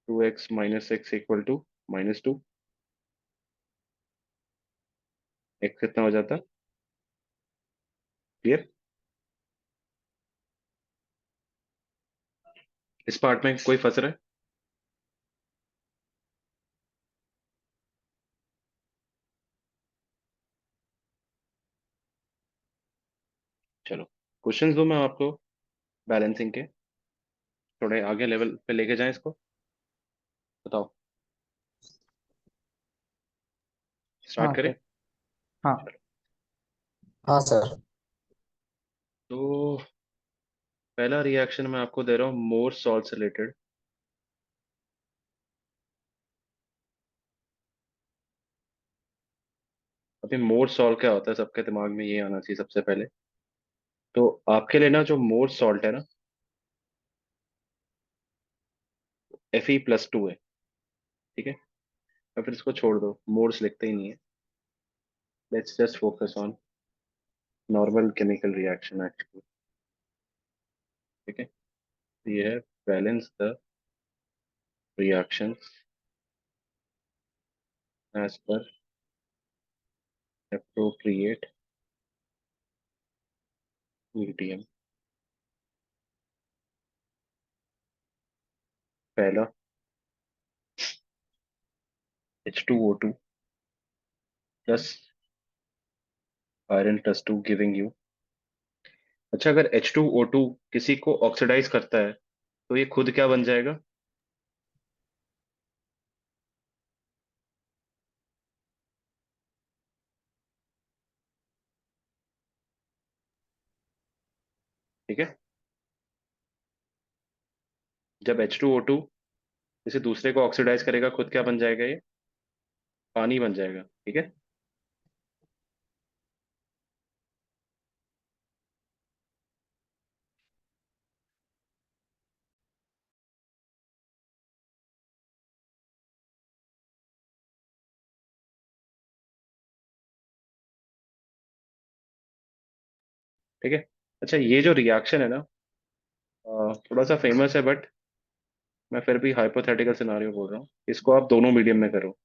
S1: 2x - 6 = -2। एक कितना हो जाता? क्लियर? इस पार्ट में कोई फंस रहा है? चलो, क्वेश्चंस दो मैं आपको बैलेंसिंग के, थोड़े आगे लेवल पे लेके जाएं इसको। बताओ,
S3: हाँ
S1: स्टार्ट करें?
S3: सर। हाँ।
S1: चलो,
S2: हाँ सर।
S1: तो पहला रिएक्शन मैं आपको दे रहा हूँ मोर सॉल्ट से रिलेटेड। अभी मोर सॉल्ट क्या होता है सबके दिमाग में ये आना चाहिए सबसे पहले। तो आपके लिए ना जो मोर सॉल्ट है ना, Fe+2 है। ठीक है, और फिर इसको छोड़ दो, मोर्स लिखते ही नहीं है। Let's just focus on normal chemical reaction actually. ठीक है, तो ये है balance the reactions as per appropriate medium। पहला H2O2 plus Iron+2 giving you. अच्छा, अगर H2O2 किसी को ऑक्सीडाइज करता है तो ये खुद क्या बन जाएगा? ठीक है, जब H2O2 किसी दूसरे को ऑक्सीडाइज करेगा खुद क्या बन जाएगा? ये पानी बन जाएगा। ठीक है, ठीक है। अच्छा, ये जो रिएक्शन है ना, थोड़ा सा फेमस है, बट मैं फिर भी हाइपोथेटिकल सिनारियो बोल रहा हूँ, इसको आप दोनों मीडियम में करो।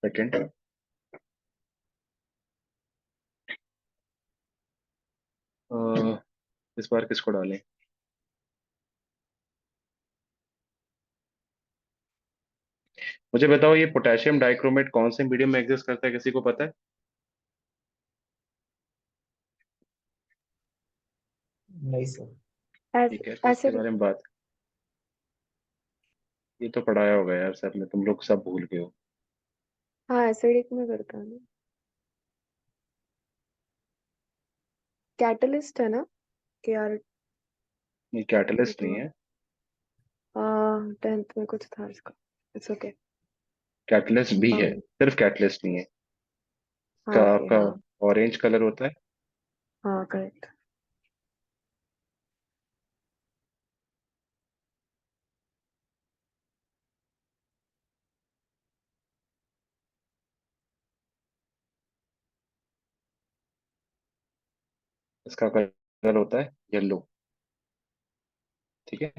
S1: सेकंड, इस बार किसको डालें? मुझे बताओ, ये पोटेशियम डाइक्रोमेट कौन से मीडियम में एग्जिस्ट करता है, किसी को पता है?
S2: नहीं सर।
S1: ठीक है, तो इसके
S6: एसिड।
S1: बारे में बात, ये तो पढ़ाया होगा यार सर ने, तुम लोग सब भूल गए हो।
S6: हाँ, एसिडिक में करता है ना। कैटलिस्ट है ना, के आर।
S1: ये कैटलिस्ट नहीं
S6: तो
S1: है।
S6: 10th में कुछ था इसका। It's okay.
S1: कैटलिस्ट भी है,
S6: हाँ।
S1: सिर्फ कैटलिस्ट नहीं है।
S6: हाँ
S1: का
S6: ओके,
S1: आपका
S6: हाँ।
S1: ऑरेंज कलर होता है।
S6: हाँ करेक्ट।
S1: इसका कलर होता है येलो। ठीक है,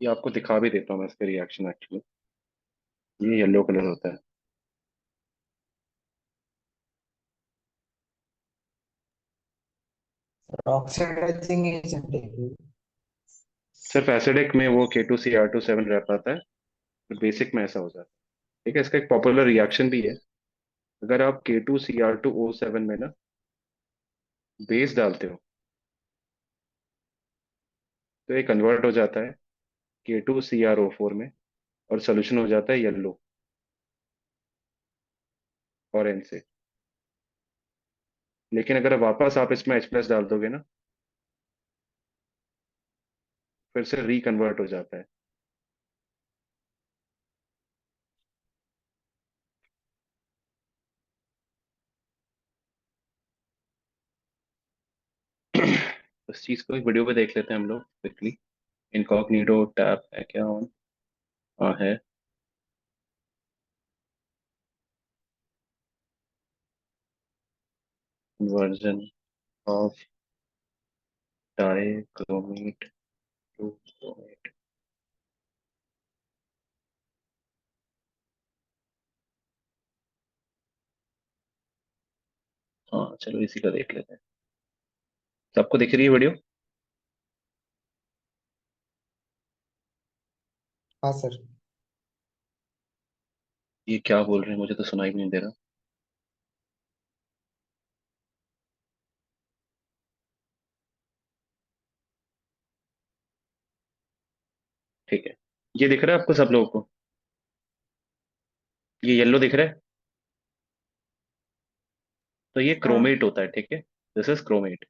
S1: ये आपको दिखा भी देता हूँ मैं इसके रिएक्शन एक्चुअली। ये येलो कलर होता है।
S2: ऑक्सीडाइजिंग एजेंट है ये।
S1: सिर्फ एसिडिक में वो K2Cr2 7 रह पाता है, बेसिक में ऐसा हो जाता है। ठीक है, इसका एक पॉपुलर रिएक्शन भी है। अगर आप K2Cr2O7 में ना बेस डालते हो तो ये कन्वर्ट हो जाता है K2Cr O4 में, और सोल्यूशन हो जाता है येलो, ऑरेंज से। लेकिन अगर वापस आप इसमें H+ डाल दोगे ना, फिर से रिकन्वर्ट हो जाता है। उस चीज को एक वीडियो पे देख लेते हैं हम लोग क्विकली। इनकॉग्निटो टैब है क्या ऑन? हाँ है। Version of dichromate to chromate. हाँ चलो इसी का देख लेते हैं। सबको दिख रही है वीडियो?
S2: हाँ सर।
S1: ये क्या बोल रहे हैं, मुझे तो सुनाई भी नहीं दे रहा। ठीक है, ये दिख रहा है आपको सब लोगों को? ये येलो दिख रहा है? तो ये
S6: हाँ
S1: क्रोमेट होता है, ठीक है। This is chromate.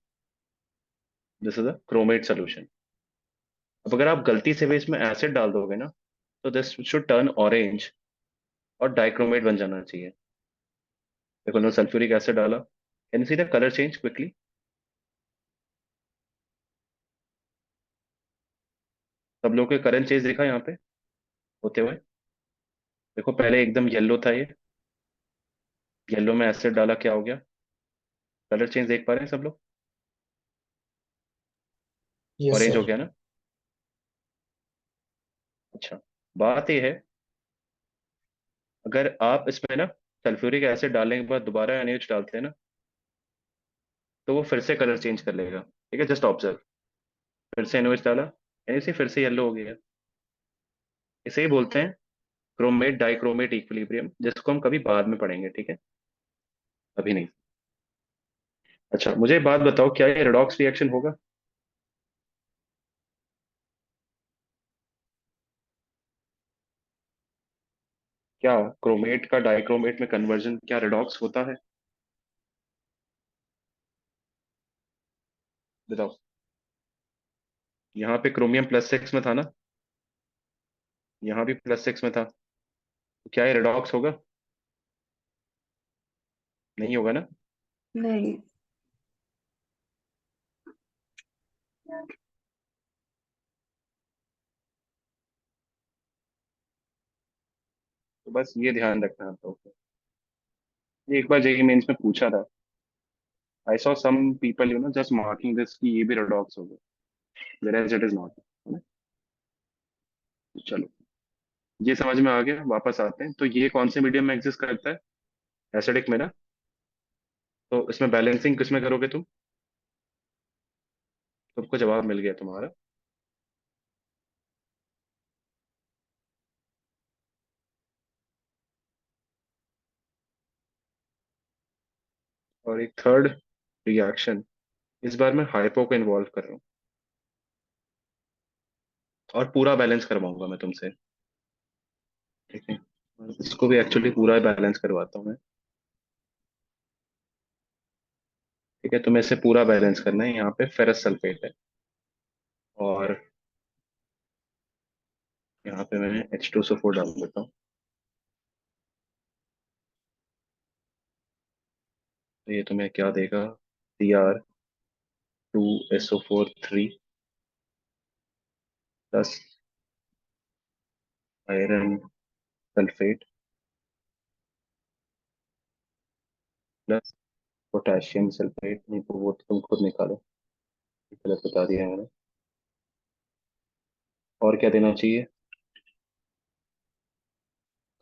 S1: This is a chromate solution. अब अगर आप गलती से भी इसमें एसिड डाल दोगे ना, तो दिस शुड टर्न ऑरेंज और डाइक्रोमेट बन जाना चाहिए। देखो ना, सल्फ्यूरिक एसिड डाला। Can you see the colour change quickly? सब लोगों के कलर चेंज देखा यहाँ पे होते हुए? देखो पहले एकदम येलो था ये, येलो में एसिड डाला, क्या हो गया? कलर चेंज देख पा रहे हैं सब लोग?
S2: यस
S1: ऑरेंज हो
S2: सर।
S1: गया ना? अच्छा, बात ये है, अगर आप इसमें ना सल्फ्यूरिक एसिड डालने के बाद दोबारा NaOH डालते हैं ना, तो वो फिर से कलर चेंज कर लेगा। ठीक है, जस्ट ऑब्जर्व। फिर से NaOH डाला, NaC फिर से येलो हो गया। इसे ही बोलते हैं क्रोमेट डाइक्रोमेट इक्विलिब्रियम, जिसको हम कभी बाद में पढ़ेंगे, ठीक है, अभी नहीं। अच्छा मुझे एक बात बताओ, क्या ये रेडॉक्स रिएक्शन होगा? क्या क्रोमेट का डाइक्रोमेट में कन्वर्जन क्या रेडॉक्स होता है? बताओ। यहाँ पे क्रोमियम +6 में था ना, यहाँ भी +6 में था, तो क्या ये रेडॉक्स होगा? नहीं होगा ना?
S6: नहीं।
S1: तो बस ये ध्यान रखना आप लोगों को। ये एक बार जेईई मेंस में पूछा था। I saw some people just marking this कि ये भी रेडॉक्स होगा, whereas it is not, है ना? चलो, ये समझ में आ गया। वापस आते हैं, तो ये कौन से मीडियम में एग्जिस्ट करता है? एसिडिक में ना? तो इसमें बैलेंसिंग किसमें करोगे तुम? तुमको जवाब मिल गया तुम्हारा। और एक थर्ड रिएक्शन, इस बार मैं हाइपो को इन्वॉल्व कर रहा हूँ और पूरा बैलेंस करवाऊंगा मैं तुमसे, ठीक है। और इसको भी एक्चुअली पूरा बैलेंस करवाता हूँ मैं, ठीक है। तुम्हें इसे पूरा बैलेंस करना है। यहाँ पे फेरस सल्फेट है, और यहाँ पे मैं H2SO4 डाल देता हूँ। तो ये तुम्हें क्या देगा? Cr2SO4 3 plus iron sulphate plus potassium sulphate. नहीं तो वो तो तुम खुद निकालो, गलत बता दिया है मैंने। और क्या देना चाहिए?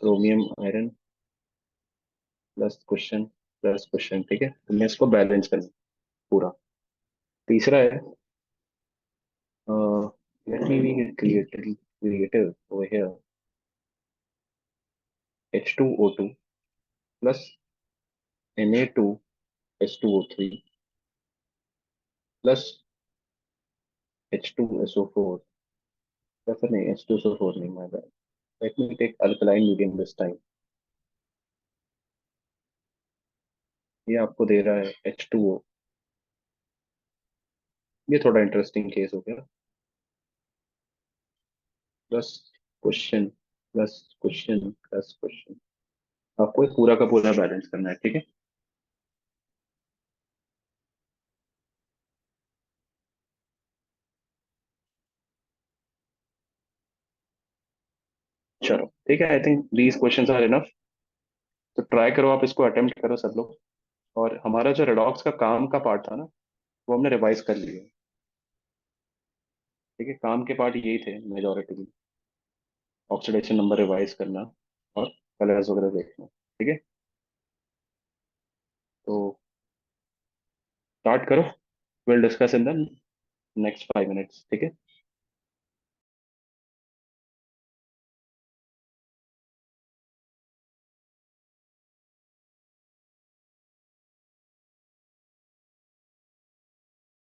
S1: क्रोमियम आयरन प्लस क्वेश्चन, ठीक है। तुम्हें इसको बैलेंस करना पूरा। तीसरा है, let me be creative over here, H2O2 plus Na2H2O3 plus H2SO4, या फिर नहीं, H2SO4 नहीं, मैं let me take alkaline medium this time. ये आपको दे रहा है H2O। ये थोड़ा इंटरेस्टिंग केस हो गया। Plus question plus question plus question. आपको ये पूरा का पूरा बैलेंस करना है, ठीक है। चलो ठीक है, I think these questions are enough. तो ट्राई करो, आप इसको अटेम्प्ट करो सब लोग। और हमारा जो रेडॉक्स का काम का पार्ट था ना, वो हमने रिवाइज कर लिया। ठीक है, काम के पार्ट यही थे मेजोरिटी। ऑक्सीडेशन नंबर रिवाइज करना और कलर्स वगैरह देखना। ठीक है, तो स्टार्ट करो। Will discuss in the next 5 minutes. ठीक है।